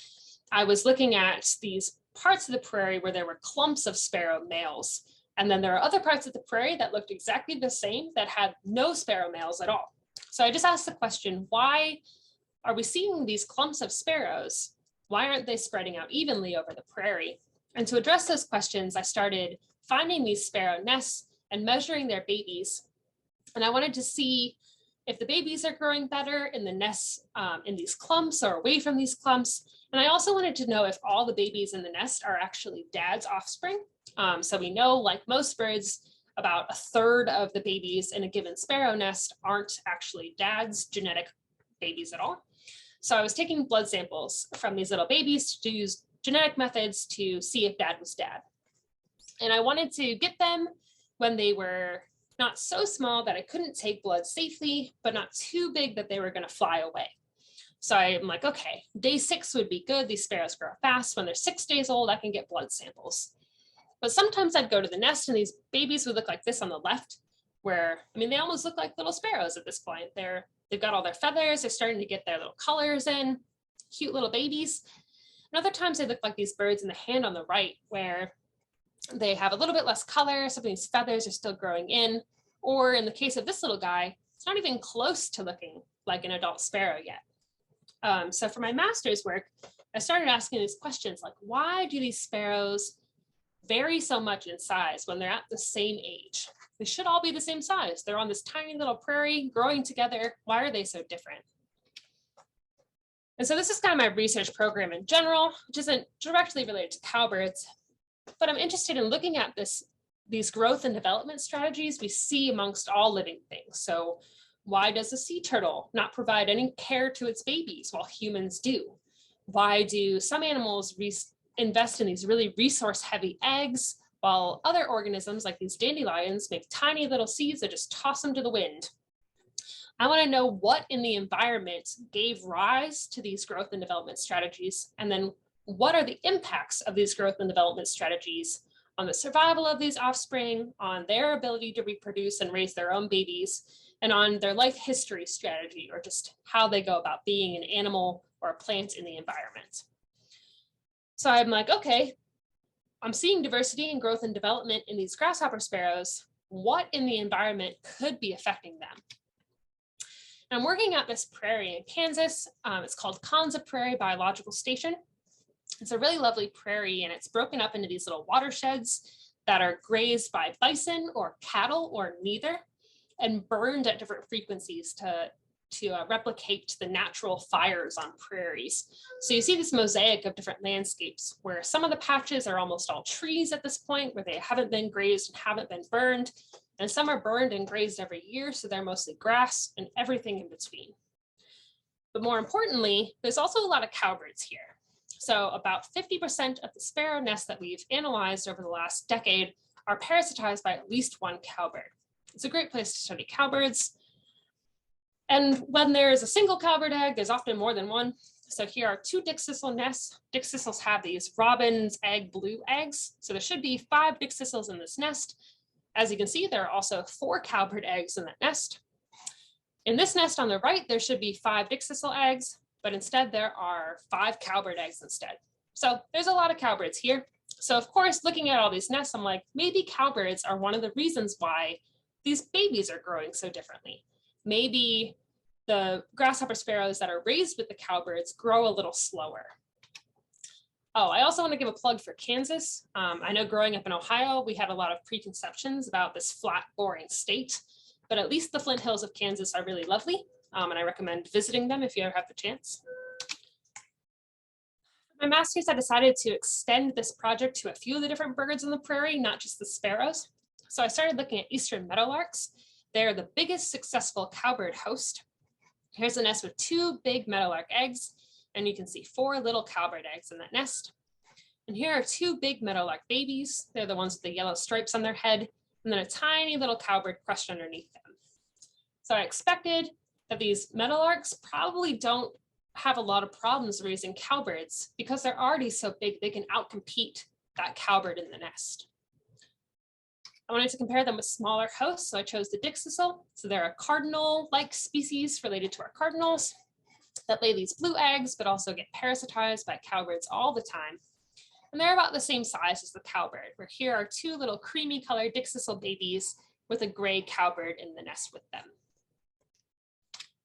I was looking at these parts of the prairie where there were clumps of sparrow males. And then there are other parts of the prairie that looked exactly the same that had no sparrow males at all. So I just asked the question, why are we seeing these clumps of sparrows? Why aren't they spreading out evenly over the prairie? And to address those questions, I started finding these sparrow nests and measuring their babies. And I wanted to see if the babies are growing better in the nests in these clumps or away from these clumps. And I also wanted to know if all the babies in the nest are actually dad's offspring. So we know, like most birds, about 1/3 of the babies in a given sparrow nest aren't actually dad's genetic babies at all. So I was taking blood samples from these little babies to use genetic methods to see if dad was dad. And I wanted to get them when they were not so small that I couldn't take blood safely, but not too big that they were going to fly away. So I'm like, okay, day 6 would be good. These sparrows grow fast. When they're 6 days old, I can get blood samples. But sometimes I'd go to the nest and these babies would look like this on the left, where, I mean, they almost look like little sparrows at this point. They've got all their feathers. They're starting to get their little colors in, cute little babies. And other times they look like these birds in the hand on the right, where they have a little bit less color. Some of these feathers are still growing in. Or in the case of this little guy, it's not even close to looking like an adult sparrow yet. So for my master's work, I started asking these questions like, why do these sparrows vary so much in size when they're at the same age? They should all be the same size. They're on this tiny little prairie growing together. Why are they so different? And so this is kind of my research program in general, which isn't directly related to cowbirds, but I'm interested in looking at these growth and development strategies we see amongst all living things. So why does a sea turtle not provide any care to its babies while humans do? Why do some animals invest in these really resource-heavy eggs while other organisms like these dandelions make tiny little seeds that just toss them to the wind? I want to know what in the environment gave rise to these growth and development strategies, and then what are the impacts of these growth and development strategies on the survival of these offspring, on their ability to reproduce and raise their own babies, and on their life history strategy, or just how they go about being an animal or a plant in the environment. So I'm like, okay, I'm seeing diversity and growth and development in these grasshopper sparrows. What in the environment could be affecting them? And I'm working at this prairie in Kansas. It's called Kanza Prairie Biological Station. It's a really lovely prairie, and it's broken up into these little watersheds that are grazed by bison or cattle or neither, and burned at different frequencies to replicate the natural fires on prairies. So you see this mosaic of different landscapes where some of the patches are almost all trees at this point, where they haven't been grazed and haven't been burned, and some are burned and grazed every year, so they're mostly grass and everything in between. But more importantly, there's also a lot of cowbirds here. So about 50% of the sparrow nests that we've analyzed over the last decade are parasitized by at least one cowbird. It's a great place to study cowbirds. And when there is a single cowbird egg, there's often more than one. So here are 2 dick sisal nests. Dick sisals have these robin's egg blue eggs. So there should be 5 dick sisals in this nest. As you can see, there are also 4 cowbird eggs in that nest. In this nest on the right, there should be 5 dick sisal eggs, but instead there are 5 cowbird eggs instead. So there's a lot of cowbirds here. So of course, looking at all these nests, I'm like, maybe cowbirds are one of the reasons why these babies are growing so differently. Maybe the grasshopper sparrows that are raised with the cowbirds grow a little slower. Oh, I also want to give a plug for Kansas. I know growing up in Ohio, we had a lot of preconceptions about this flat, boring state, but at least the Flint Hills of Kansas are really lovely, and I recommend visiting them if you ever have the chance. For my master's, I decided to extend this project to a few of the different birds on the prairie, not just the sparrows. So I started looking at eastern meadowlarks. They're the biggest successful cowbird host. Here's a nest with 2 big meadowlark eggs, and you can see 4 little cowbird eggs in that nest. And here are 2 big meadowlark babies. They're the ones with the yellow stripes on their head, and then a tiny little cowbird crushed underneath them. So I expected that these meadowlarks probably don't have a lot of problems raising cowbirds because they're already so big they can outcompete that cowbird in the nest. I wanted to compare them with smaller hosts, so I chose the dick sisal. So they're a cardinal-like species related to our cardinals that lay these blue eggs, but also get parasitized by cowbirds all the time. And they're about the same size as the cowbird, where here are 2 little creamy colored dick sisal babies with a gray cowbird in the nest with them.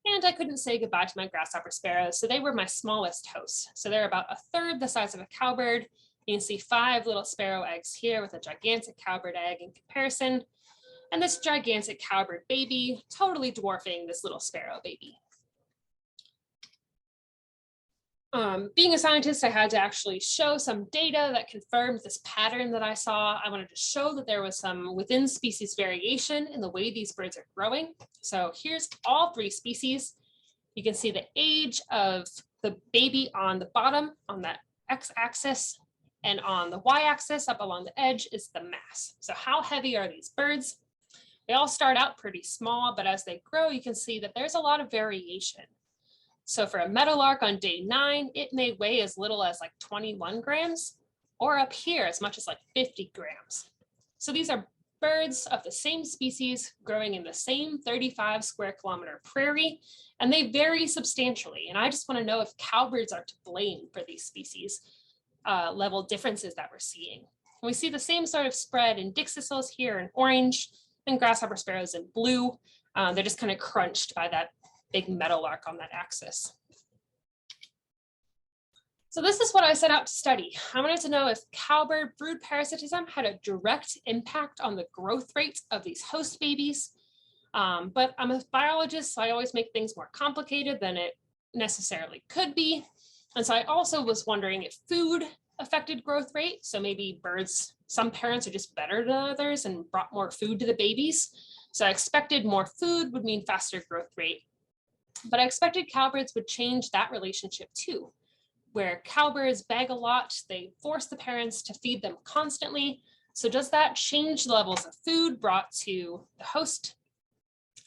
And I couldn't say goodbye to my grasshopper sparrows, so they were my smallest hosts. So they're about 1/3 the size of a cowbird. You can see 5 little sparrow eggs here with a gigantic cowbird egg in comparison. And this gigantic cowbird baby totally dwarfing this little sparrow baby. Being a scientist, I had to actually show some data that confirmed this pattern that I saw. I wanted to show that there was some within species variation in the way these birds are growing. So here's all 3 species. You can see the age of the baby on the bottom on that x-axis, and on the y-axis up along the edge is the mass. So how heavy are these birds? They all start out pretty small, but as they grow, you can see that there's a lot of variation. So for a meadowlark on day 9, it may weigh as little as like 21 grams, or up here as much as like 50 grams. So these are birds of the same species growing in the same 35 square kilometer prairie, and they vary substantially. And I just want to know if cowbirds are to blame for these species level differences that we're seeing. And we see the same sort of spread in dick sisals here in orange and grasshopper sparrows in blue. They're just kind of crunched by that big meadowlark on that axis. So this is what I set out to study. I wanted to know if cowbird brood parasitism had a direct impact on the growth rate of these host babies. But I'm a biologist, so I always make things more complicated than it necessarily could be. And so I also was wondering if food affected growth rate. So maybe birds, some parents are just better than others and brought more food to the babies. So I expected more food would mean faster growth rate. But I expected cowbirds would change that relationship too, where cowbirds beg a lot, they force the parents to feed them constantly. So does that change levels of food brought to the host?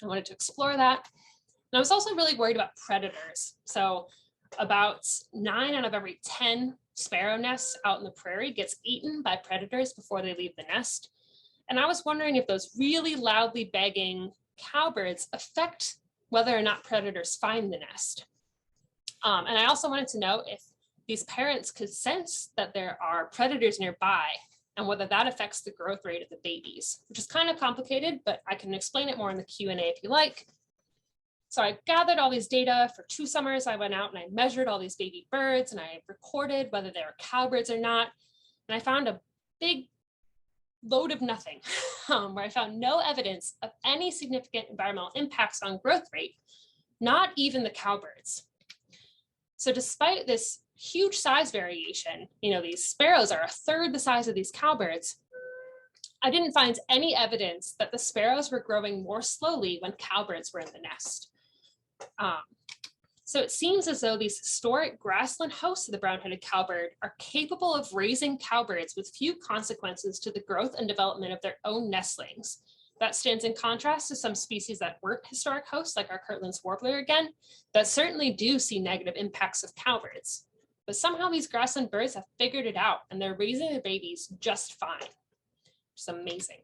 I wanted to explore that. And I was also really worried about predators. So about 9 out of every 10 sparrow nests out in the prairie gets eaten by predators before they leave the nest. And I was wondering if those really loudly begging cowbirds affect whether or not predators find the nest. And I also wanted to know if these parents could sense that there are predators nearby and whether that affects the growth rate of the babies, which is kind of complicated, but I can explain it more in the Q&A if you like. So I gathered all these data for 2 summers. I went out and I measured all these baby birds and I recorded whether they were cowbirds or not. And I found a big load of nothing, where I found no evidence of any significant environmental impacts on growth rate, not even the cowbirds. So despite this huge size variation, these sparrows are 1/3 the size of these cowbirds, I didn't find any evidence that the sparrows were growing more slowly when cowbirds were in the nest. So it seems as though these historic grassland hosts of the brown-headed cowbird are capable of raising cowbirds with few consequences to the growth and development of their own nestlings, That stands in contrast to some species that weren't historic hosts, like our Kirtland's warbler again, that certainly do see negative impacts of cowbirds. But somehow these grassland birds have figured it out and they're raising their babies just fine. It's amazing.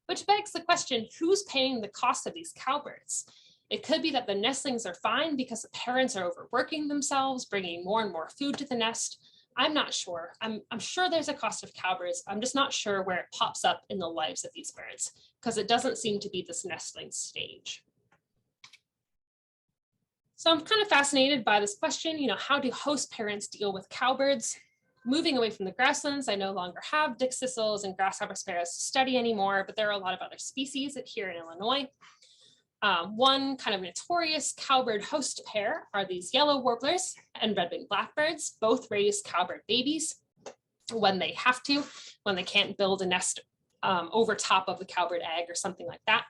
Which begs the question, who's paying the cost of these cowbirds? It could be that the nestlings are fine because the parents are overworking themselves, bringing more and more food to the nest. I'm not sure. I'm sure there's a cost of cowbirds. I'm just not sure where it pops up in the lives of these birds because it doesn't seem to be this nestling stage. So I'm kind of fascinated by this question, how do host parents deal with cowbirds? Moving away from the grasslands, I no longer have dick thistles and grasshopper sparrows to study anymore, but there are a lot of other species here in Illinois. One kind of notorious cowbird host pair are these yellow warblers and red-winged blackbirds. Both raise cowbird babies when they have to, when they can't build a nest over top of the cowbird egg or something like that.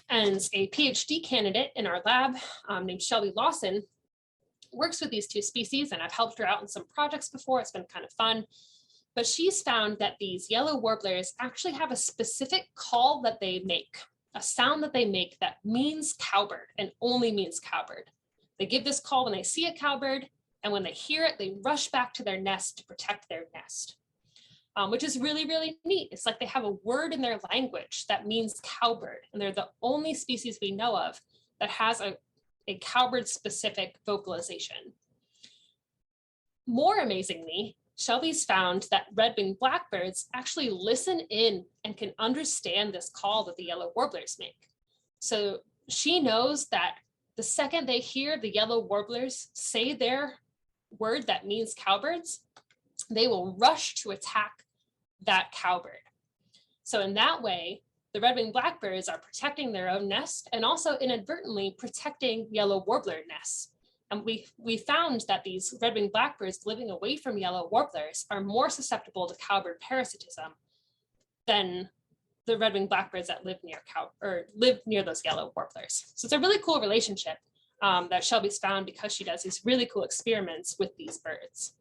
And a PhD candidate in our lab named Shelby Lawson works with these two species, and I've helped her out in some projects before. It's been kind of fun. But she's found that these yellow warblers actually have a specific call that they make, a sound that they make that means cowbird and only means cowbird. They give this call when they see a cowbird, and when they hear it, they rush back to their nest to protect their nest, which is really, really neat. It's like they have a word in their language that means cowbird, and they're the only species we know of that has a cowbird-specific vocalization. More amazingly, Shelby's found that red-winged blackbirds actually listen in and can understand this call that the yellow warblers make. So she knows that the second they hear the yellow warblers say their word that means cowbirds, they will rush to attack that cowbird. So in that way, the red-winged blackbirds are protecting their own nest and also inadvertently protecting yellow warbler nests. And we found that these red-winged blackbirds living away from yellow warblers are more susceptible to cowbird parasitism than the red-winged blackbirds that live near those yellow warblers. So it's a really cool relationship that Shelby's found because she does these really cool experiments with these birds.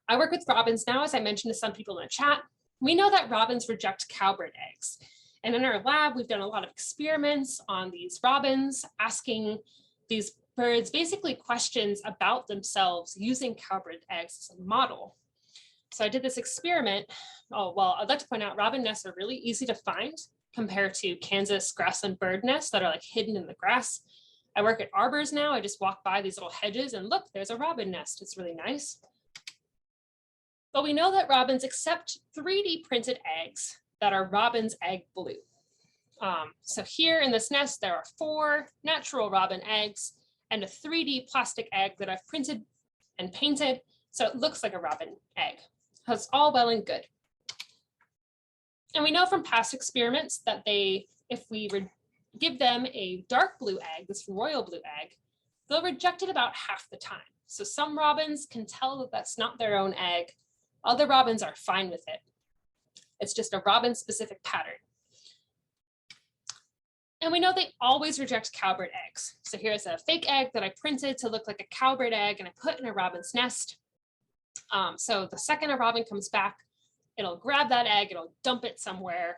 I work with robins now, as I mentioned to some people in the chat. We know that robins reject cowbird eggs. And in our lab, we've done a lot of experiments on these robins, asking these birds basically questions about themselves using cowbird eggs as a model. So I did this experiment. Oh, well, I'd like to point out robin nests are really easy to find compared to Kansas grassland bird nests that are like hidden in the grass. I work at arbors now. I just walk by these little hedges and look, there's a robin nest. It's really nice. But we know that robins accept 3D printed eggs that are robin's egg blue. So here in this nest, there are 4 natural robin eggs and a 3D plastic egg that I've printed and painted, so it looks like a robin egg. That's all well and good. And we know from past experiments that if we give them a dark blue egg, this royal blue egg, they'll reject it about half the time. So some robins can tell that that's not their own egg. Other robins are fine with it. It's just a robin-specific pattern. And we know they always reject cowbird eggs. So here's a fake egg that I printed to look like a cowbird egg and I put in a robin's nest. So the second a robin comes back, it'll grab that egg, it'll dump it somewhere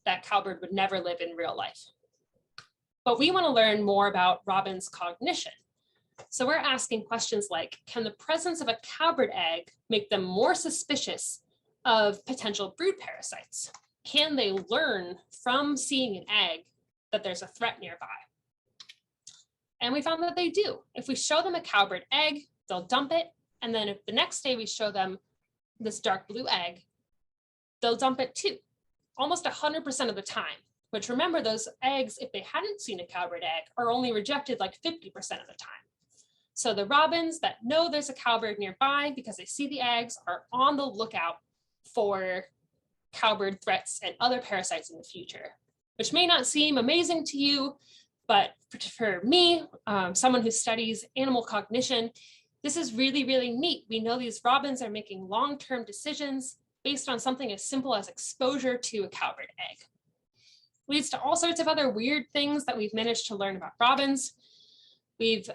that cowbird would never live in real life. But we want to learn more about robins' cognition. So we're asking questions like, can the presence of a cowbird egg make them more suspicious of potential brood parasites? Can they learn from seeing an egg that there's a threat nearby? And we found that they do. If we show them a cowbird egg, they'll dump it. And then if the next day we show them this dark blue egg, they'll dump it too, almost 100% of the time. Which remember, those eggs, if they hadn't seen a cowbird egg, are only rejected like 50% of the time. So the robins that know there's a cowbird nearby because they see the eggs are on the lookout for cowbird threats and other parasites in the future, which may not seem amazing to you, but for me, someone who studies animal cognition, this is really, really neat. We know these robins are making long-term decisions based on something as simple as exposure to a cowbird egg. Leads to all sorts of other weird things that we've managed to learn about robins. We've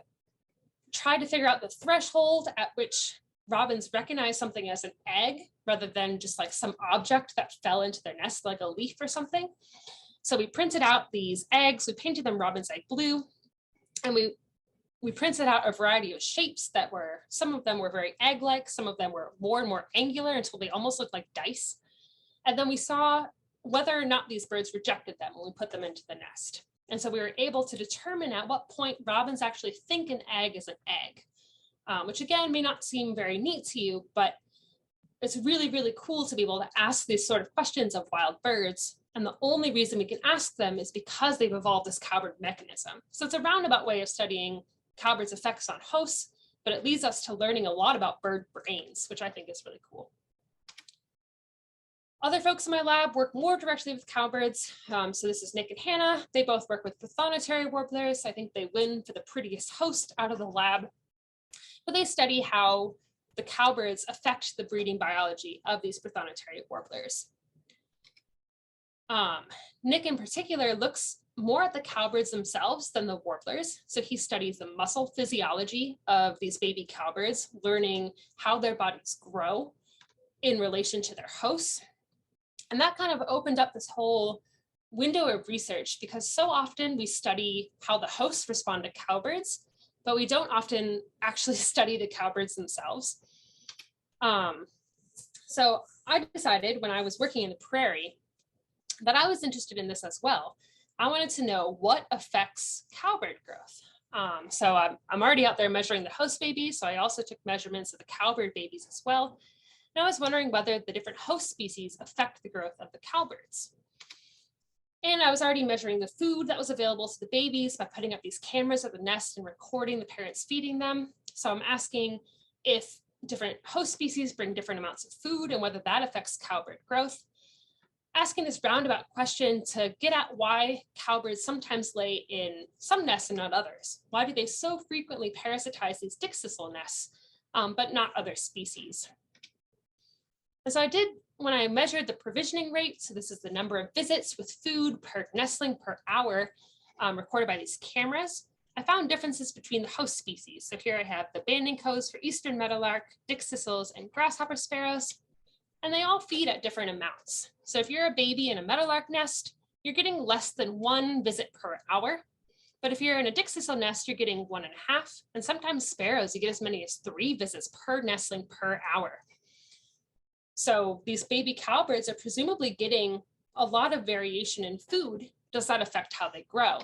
tried to figure out the threshold at which robins recognize something as an egg rather than just like some object that fell into their nest, like a leaf or something. So we printed out these eggs, we painted them robin's egg blue, and we printed out a variety of shapes that were, some of them were very egg-like, some of them were more and more angular until they almost looked like dice. And then we saw whether or not these birds rejected them when we put them into the nest. And so we were able to determine at what point robins actually think an egg is an egg, which again may not seem very neat to you, but it's really, really cool to be able to ask these sort of questions of wild birds. And the only reason we can ask them is because they've evolved this cowbird mechanism. So it's a roundabout way of studying cowbirds' effects on hosts, but it leads us to learning a lot about bird brains, which I think is really cool. Other folks in my lab work more directly with cowbirds. So this is Nick and Hannah. They both work with prothonotary warblers. I think they win for the prettiest host out of the lab. But they study how the cowbirds affect the breeding biology of these prothonotary warblers. Nick in particular looks more at the cowbirds themselves than the warblers. So he studies the muscle physiology of these baby cowbirds, learning how their bodies grow in relation to their hosts. And that kind of opened up this whole window of research, because so often we study how the hosts respond to cowbirds, but we don't often actually study the cowbirds themselves. So I decided when I was working in the prairie that I was interested in this as well. I wanted to know what affects cowbird growth. So I'm already out there measuring the host babies, so I also took measurements of the cowbird babies as well. And I was wondering whether the different host species affect the growth of the cowbirds. And I was already measuring the food that was available to the babies by putting up these cameras at the nest and recording the parents feeding them. So I'm asking if different host species bring different amounts of food and whether that affects cowbird growth. Asking this roundabout question to get at why cowbirds sometimes lay in some nests and not others. Why do they so frequently parasitize these dick sisal nests, but not other species? And so I did, when I measured the provisioning rate, so this is the number of visits with food per nestling per hour recorded by these cameras, I found differences between the host species. So here I have the banding codes for eastern meadowlark, dick sisals, and grasshopper sparrows, and they all feed at different amounts. So if you're a baby in a meadowlark nest, you're getting less than 1 visit per hour. But if you're in a dick sisal nest, you're getting 1.5. And sometimes sparrows, you get as many as 3 visits per nestling per hour. So these baby cowbirds are presumably getting a lot of variation in food. Does that affect how they grow?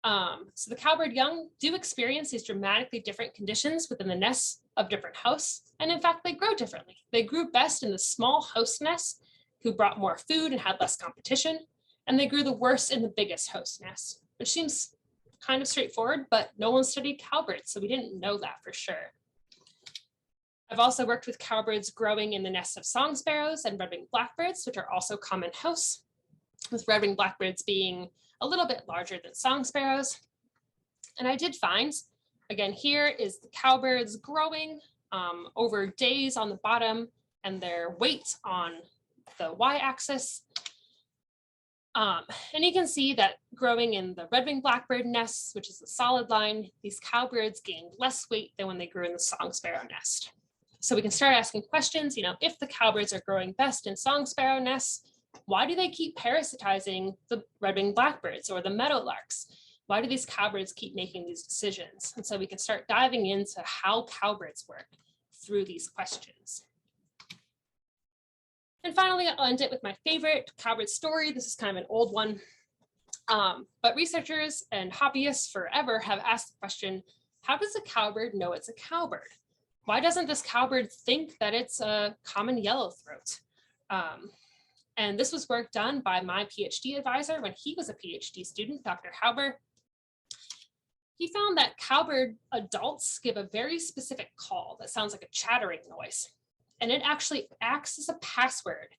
So the cowbird young do experience these dramatically different conditions within the nests of different hosts. And in fact, they grow differently. They grew best in the small host nests who brought more food and had less competition. And they grew the worst in the biggest host nests, which seems kind of straightforward, but no one studied cowbirds, so we didn't know that for sure. I've also worked with cowbirds growing in the nests of song sparrows and red-winged blackbirds, which are also common hosts, with red-winged blackbirds being a little bit larger than song sparrows. And I did find, again, here is the cowbirds growing over days on the bottom and their weight on the y-axis. And you can see that growing in the red-winged blackbird nests, which is the solid line, these cowbirds gained less weight than when they grew in the song sparrow nest. So we can start asking questions, if the cowbirds are growing best in song sparrow nests, why do they keep parasitizing the red-winged blackbirds or the meadowlarks? Why do these cowbirds keep making these decisions? And so we can start diving into how cowbirds work through these questions. And finally, I'll end it with my favorite cowbird story. This is kind of an old one, but researchers and hobbyists forever have asked the question, how does a cowbird know it's a cowbird? Why doesn't this cowbird think that it's a common yellowthroat? And this was work done by my PhD advisor when he was a PhD student, Dr. Hauber. He found that cowbird adults give a very specific call that sounds like a chattering noise. And it actually acts as a password.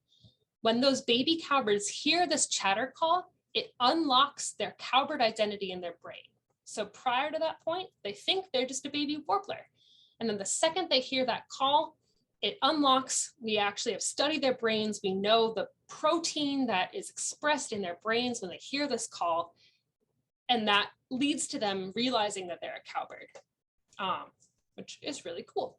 When those baby cowbirds hear this chatter call, it unlocks their cowbird identity in their brain. So prior to that point, they think they're just a baby warbler. And then the second they hear that call, it unlocks, we actually have studied their brains. We know the protein that is expressed in their brains when they hear this call. And that leads to them realizing that they're a cowbird, which is really cool.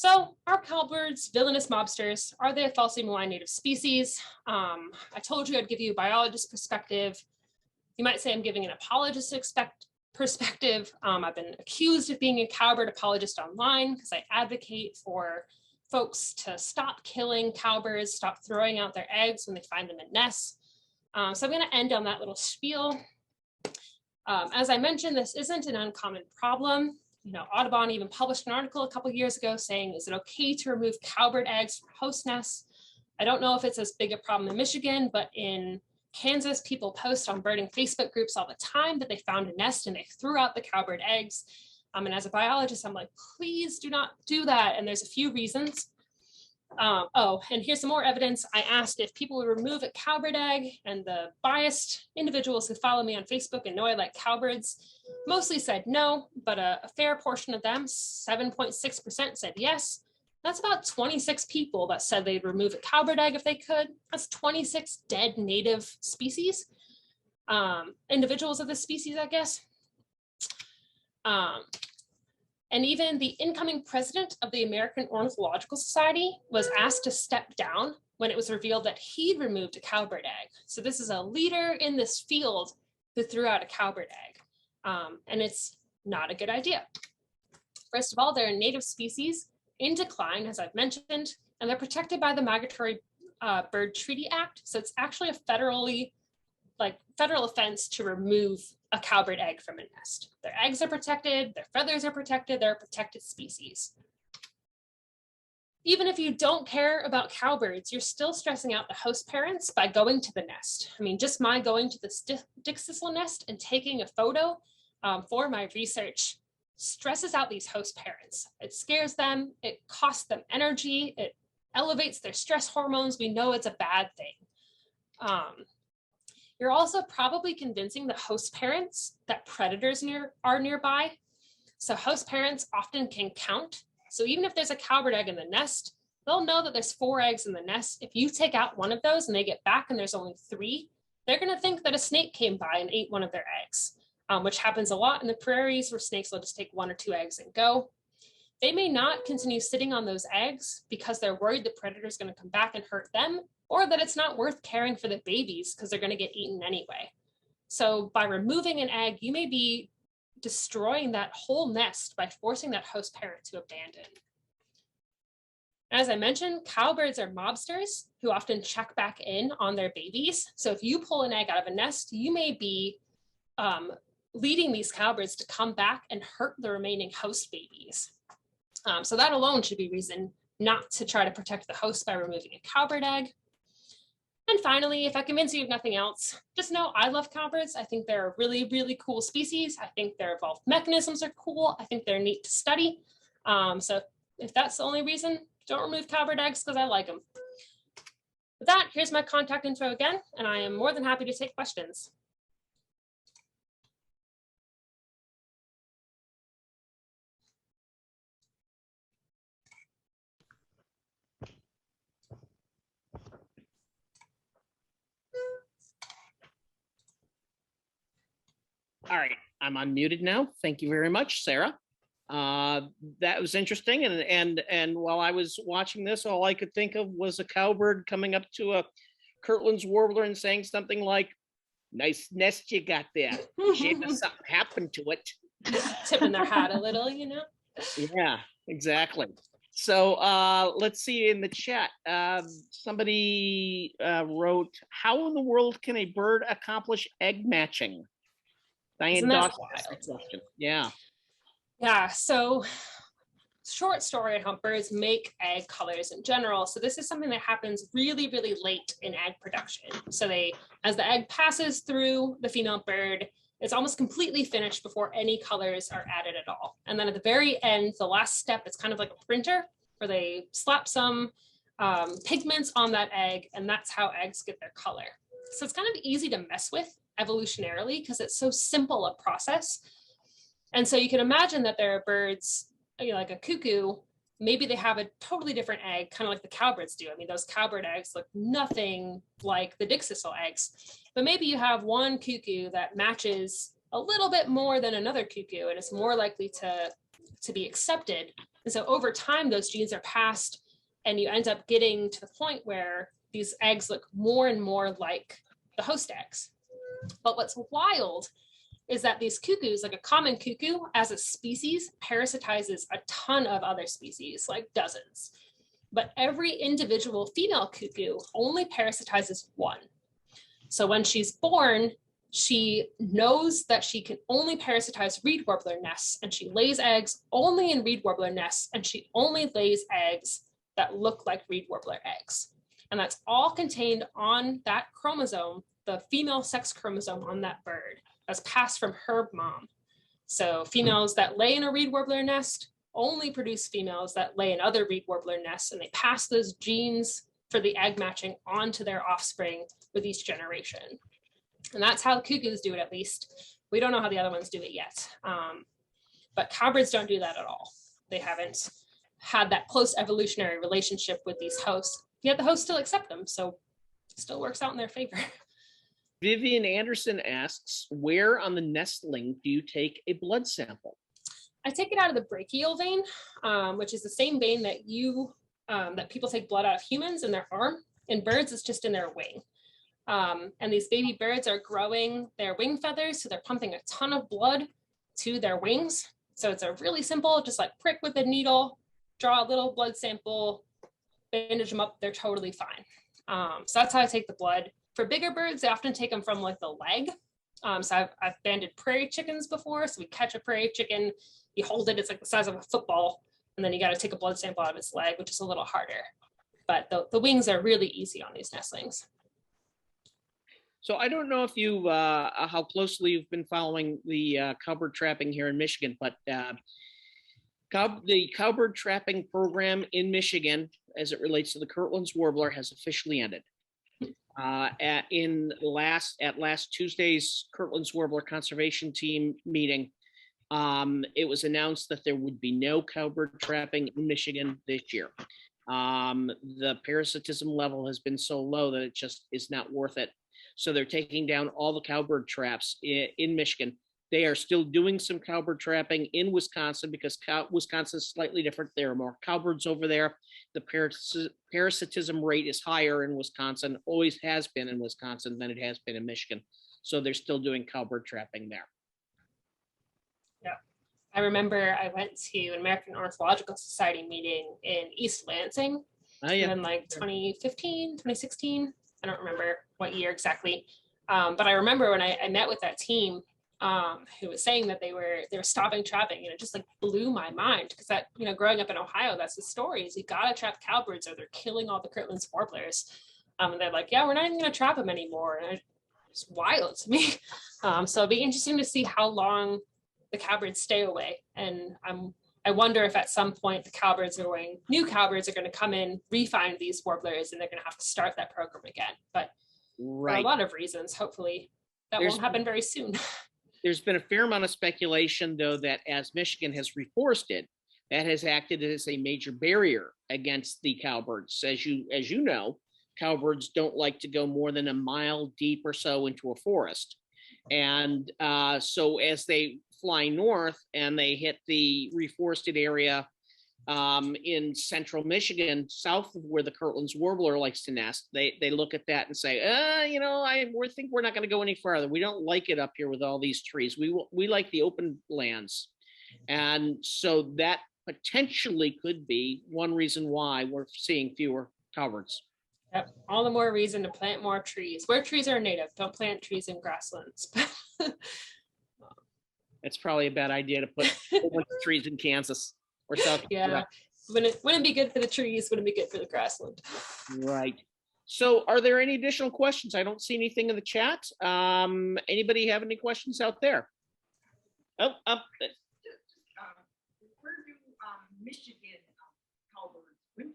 So are cowbirds villainous mobsters? Are they a falsely maligned native species? I told you I'd give you a biologist perspective. You might say I'm giving an apologist perspective. I've been accused of being a cowbird apologist online because I advocate for folks to stop killing cowbirds, stop throwing out their eggs when they find them in nests. So I'm going to end on that little spiel. As I mentioned, this isn't an uncommon problem. Audubon even published an article a couple of years ago saying, is it okay to remove cowbird eggs from host nests? I don't know if it's as big a problem in Michigan, but in Kansas, people post on birding Facebook groups all the time that they found a nest and they threw out the cowbird eggs. And as a biologist, I'm like, please do not do that. And there's a few reasons. And here's some more evidence. I asked if people would remove a cowbird egg, and the biased individuals who follow me on Facebook and know I like cowbirds mostly said no, but a fair portion of them, 7.6%, said yes. That's about 26 people that said they'd remove a cowbird egg if they could. That's 26 dead native species, individuals of this species, I guess. And even the incoming president of the American Ornithological Society was asked to step down when it was revealed that he'd removed a cowbird egg. So this is a leader in this field who threw out a cowbird egg. And it's not a good idea. First of all, they're a native species in decline, as I've mentioned, and they're protected by the Migratory Bird Treaty Act. So it's actually a federal offense to remove a cowbird egg from a nest. Their eggs are protected, their feathers are protected, they're a protected species. Even if you don't care about cowbirds, you're still stressing out the host parents by going to the nest. Just my going to the dickcissel nest and taking a photo for my research stresses out these host parents. It scares them, it costs them energy, it elevates their stress hormones. We know it's a bad thing. You're also probably convincing the host parents that predators are nearby. So host parents often can count. So even if there's a cowbird egg in the nest, they'll know that there's 4 eggs in the nest. If you take out one of those and they get back and there's only 3, they're going to think that a snake came by and ate one of their eggs, which happens a lot in the prairies where snakes will just take 1 or 2 eggs and go. They may not continue sitting on those eggs because they're worried the predator is going to come back and hurt them, or that it's not worth caring for the babies because they're going to get eaten anyway. So by removing an egg, you may be destroying that whole nest by forcing that host parent to abandon. As I mentioned, cowbirds are mobsters who often check back in on their babies. So if you pull an egg out of a nest, you may be leading these cowbirds to come back and hurt the remaining host babies. So that alone should be reason not to try to protect the host by removing a cowbird egg. And finally, if I convince you of nothing else, just know I love cowbirds. I think they're a really, really cool species. I think their evolved mechanisms are cool. I think they're neat to study. So if that's the only reason, don't remove cowbird eggs because I like them. With that, here's my contact info again, and I am more than happy to take questions. All right, I'm unmuted now. Thank you very much, Sarah. That was interesting. And while I was watching this, all I could think of was a cowbird coming up to a Kirtland's warbler and saying something like, "Nice nest you got there. Shame if something happened to it." Tipping their hat a little, Yeah, exactly. So let's see in the chat. Somebody wrote, "How in the world can a bird accomplish egg matching?" Diane Dawson asked that question. Yeah, so short story on how birds make egg colors in general. So this is something that happens really, really late in egg production. So as the egg passes through the female bird, it's almost completely finished before any colors are added at all. And then at the very end, the last step, it's kind of like a printer where they slap some pigments on that egg, and that's how eggs get their color. So it's kind of easy to mess with evolutionarily because it's so simple a process. And so you can imagine that there are birds, like a cuckoo, maybe they have a totally different egg, kind of like the cowbirds do. Those cowbird eggs look nothing like the dickcissel eggs, but maybe you have one cuckoo that matches a little bit more than another cuckoo and it's more likely to be accepted And so over time, those genes are passed, and you end up getting to the point where these eggs look more and more like the host eggs. But what's wild is that these cuckoos, like a common cuckoo as a species, parasitizes a ton of other species, like dozens. But every individual female cuckoo only parasitizes one. So when she's born, she knows that she can only parasitize reed warbler nests, and she lays eggs only in reed warbler nests, and she only lays eggs that look like reed warbler eggs. And that's all contained on that chromosome, the female sex chromosome on that bird, that's passed from her mom. So females that lay in a reed warbler nest only produce females that lay in other reed warbler nests, and they pass those genes for the egg matching onto their offspring with each generation. And that's how cuckoos do it, at least. We don't know how the other ones do it yet. But cowbirds don't do that at all. They haven't had that close evolutionary relationship with these hosts, yet the hosts still accept them. So it still works out in their favor. Vivian Anderson asks, where on the nestling do you take a blood sample? I take it out of the brachial vein, which is the same vein that that people take blood out of humans in their arm. In birds, it's just in their wing. And these baby birds are growing their wing feathers, so they're pumping a ton of blood to their wings. So it's a really simple, just like prick with a needle, draw a little blood sample, bandage them up, they're totally fine. So that's how I take the blood. For bigger birds, they often take them from like the leg. So I've banded prairie chickens before. So we catch a prairie chicken, you hold it, it's like the size of a football, and then you got to take a blood sample out of its leg, which is a little harder. But the wings are really easy on these nestlings. So I don't know if you how closely you've been following the cowbird trapping here in Michigan, but the cowbird trapping program in Michigan, as it relates to the Kirtland's warbler, has officially ended. At last Tuesday's Kirtland's warbler conservation team meeting, it was announced that there would be no cowbird trapping in Michigan this year. The parasitism level has been so low that it just is not worth it. So they're taking down all the cowbird traps in Michigan. They are still doing some cowbird trapping in Wisconsin because Wisconsin is slightly different. There are more cowbirds over there. The parasitism rate is higher in Wisconsin, always has been in Wisconsin than it has been in Michigan. So they're still doing cowbird trapping there. Yeah. I remember I went to an American Ornithological Society meeting in East Lansing in like 2015, 2016. I don't remember what year exactly. But I remember when I met with that team who was saying that they were stopping trapping, and it just like blew my mind, because that, growing up in Ohio, that's the story, is you gotta trap cowbirds or they're killing all the Kirtland's warblers. And they're like, yeah, we're not even gonna trap them anymore. And it's wild to me. So it'd be interesting to see how long the cowbirds stay away. And I wonder if at some point new cowbirds are going to come in, refine these warblers, and they're going to have to start that program again. But for a lot of reasons, hopefully that won't happen very soon. There's been a fair amount of speculation, though, that as Michigan has reforested, that has acted as a major barrier against the cowbirds. As you know, cowbirds don't like to go more than a mile deep or so into a forest. And so as they fly north and they hit the reforested area in central Michigan, south of where the Kirtland's warbler likes to nest, they look at that and say, we think we're not going to go any further. We don't like it up here with all these trees. We like the open lands. And so that potentially could be one reason why we're seeing fewer cowbirds. Yep. All the more reason to plant more trees where trees are native. Don't plant trees in grasslands. It's probably a bad idea to put a whole bunch of trees in Kansas or South Carolina. Wouldn't be good for the trees, wouldn't be good for the grassland. Right. So are there any additional questions? I don't see anything in the chat. Anybody have any questions out there? Where do Michigan cowbirds winter?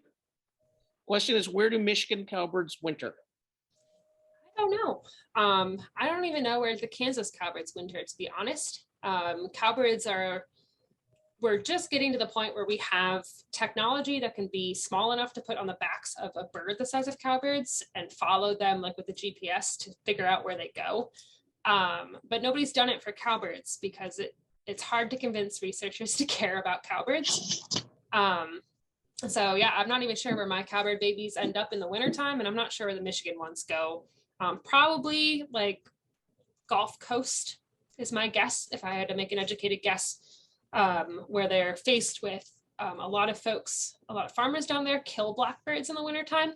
Question is, where do Michigan cowbirds winter? I don't know. I don't even know where the Kansas cowbirds winter, to be honest. Cowbirds we're just getting to the point where we have technology that can be small enough to put on the backs of a bird the size of cowbirds and follow them like with the GPS to figure out where they go. But nobody's done it for cowbirds because it's hard to convince researchers to care about cowbirds. So yeah, I'm not even sure where my cowbird babies end up in the wintertime, and I'm not sure where the Michigan ones go. Probably like Gulf Coast is my guess, if I had to make an educated guess, where they're faced with a lot of farmers down there kill blackbirds in the wintertime.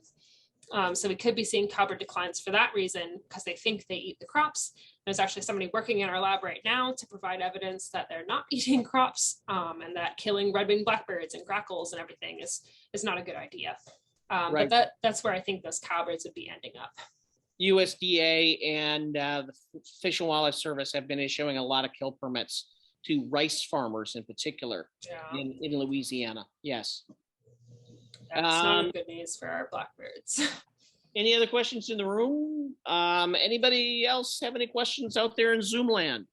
So we could be seeing cowbird declines for that reason, because they think they eat the crops. There's actually somebody working in our lab right now to provide evidence that they're not eating crops, and that killing red-winged blackbirds and grackles and everything is not a good idea. Right. But that's where I think those cowbirds would be ending up. USDA and the Fish and Wildlife Service have been issuing a lot of kill permits to rice farmers in particular in Louisiana. Yes. That's not good news for our blackbirds. Any other questions in the room? Anybody else have any questions out there in Zoom land?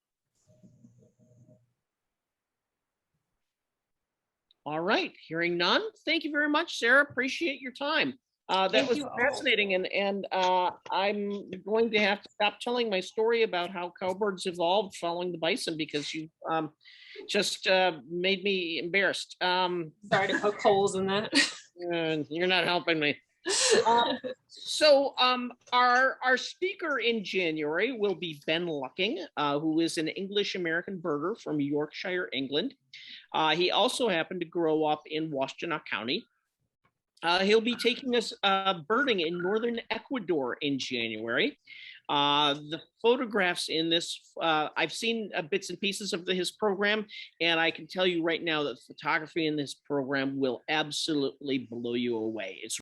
All right, hearing none. Thank you very much, Sarah. Appreciate your time. That was fascinating, and I'm going to have to stop telling my story about how cowbirds evolved following the bison, because you just made me embarrassed. Sorry to poke holes in that. You're not helping me. So our speaker in January will be Ben Lucking, who is an English-American birder from Yorkshire, England. He also happened to grow up in Washtenaw County. He'll be taking us birding in northern Ecuador in January. The photographs in this, I've seen bits and pieces of his program, and I can tell you right now that photography in this program will absolutely blow you away. It's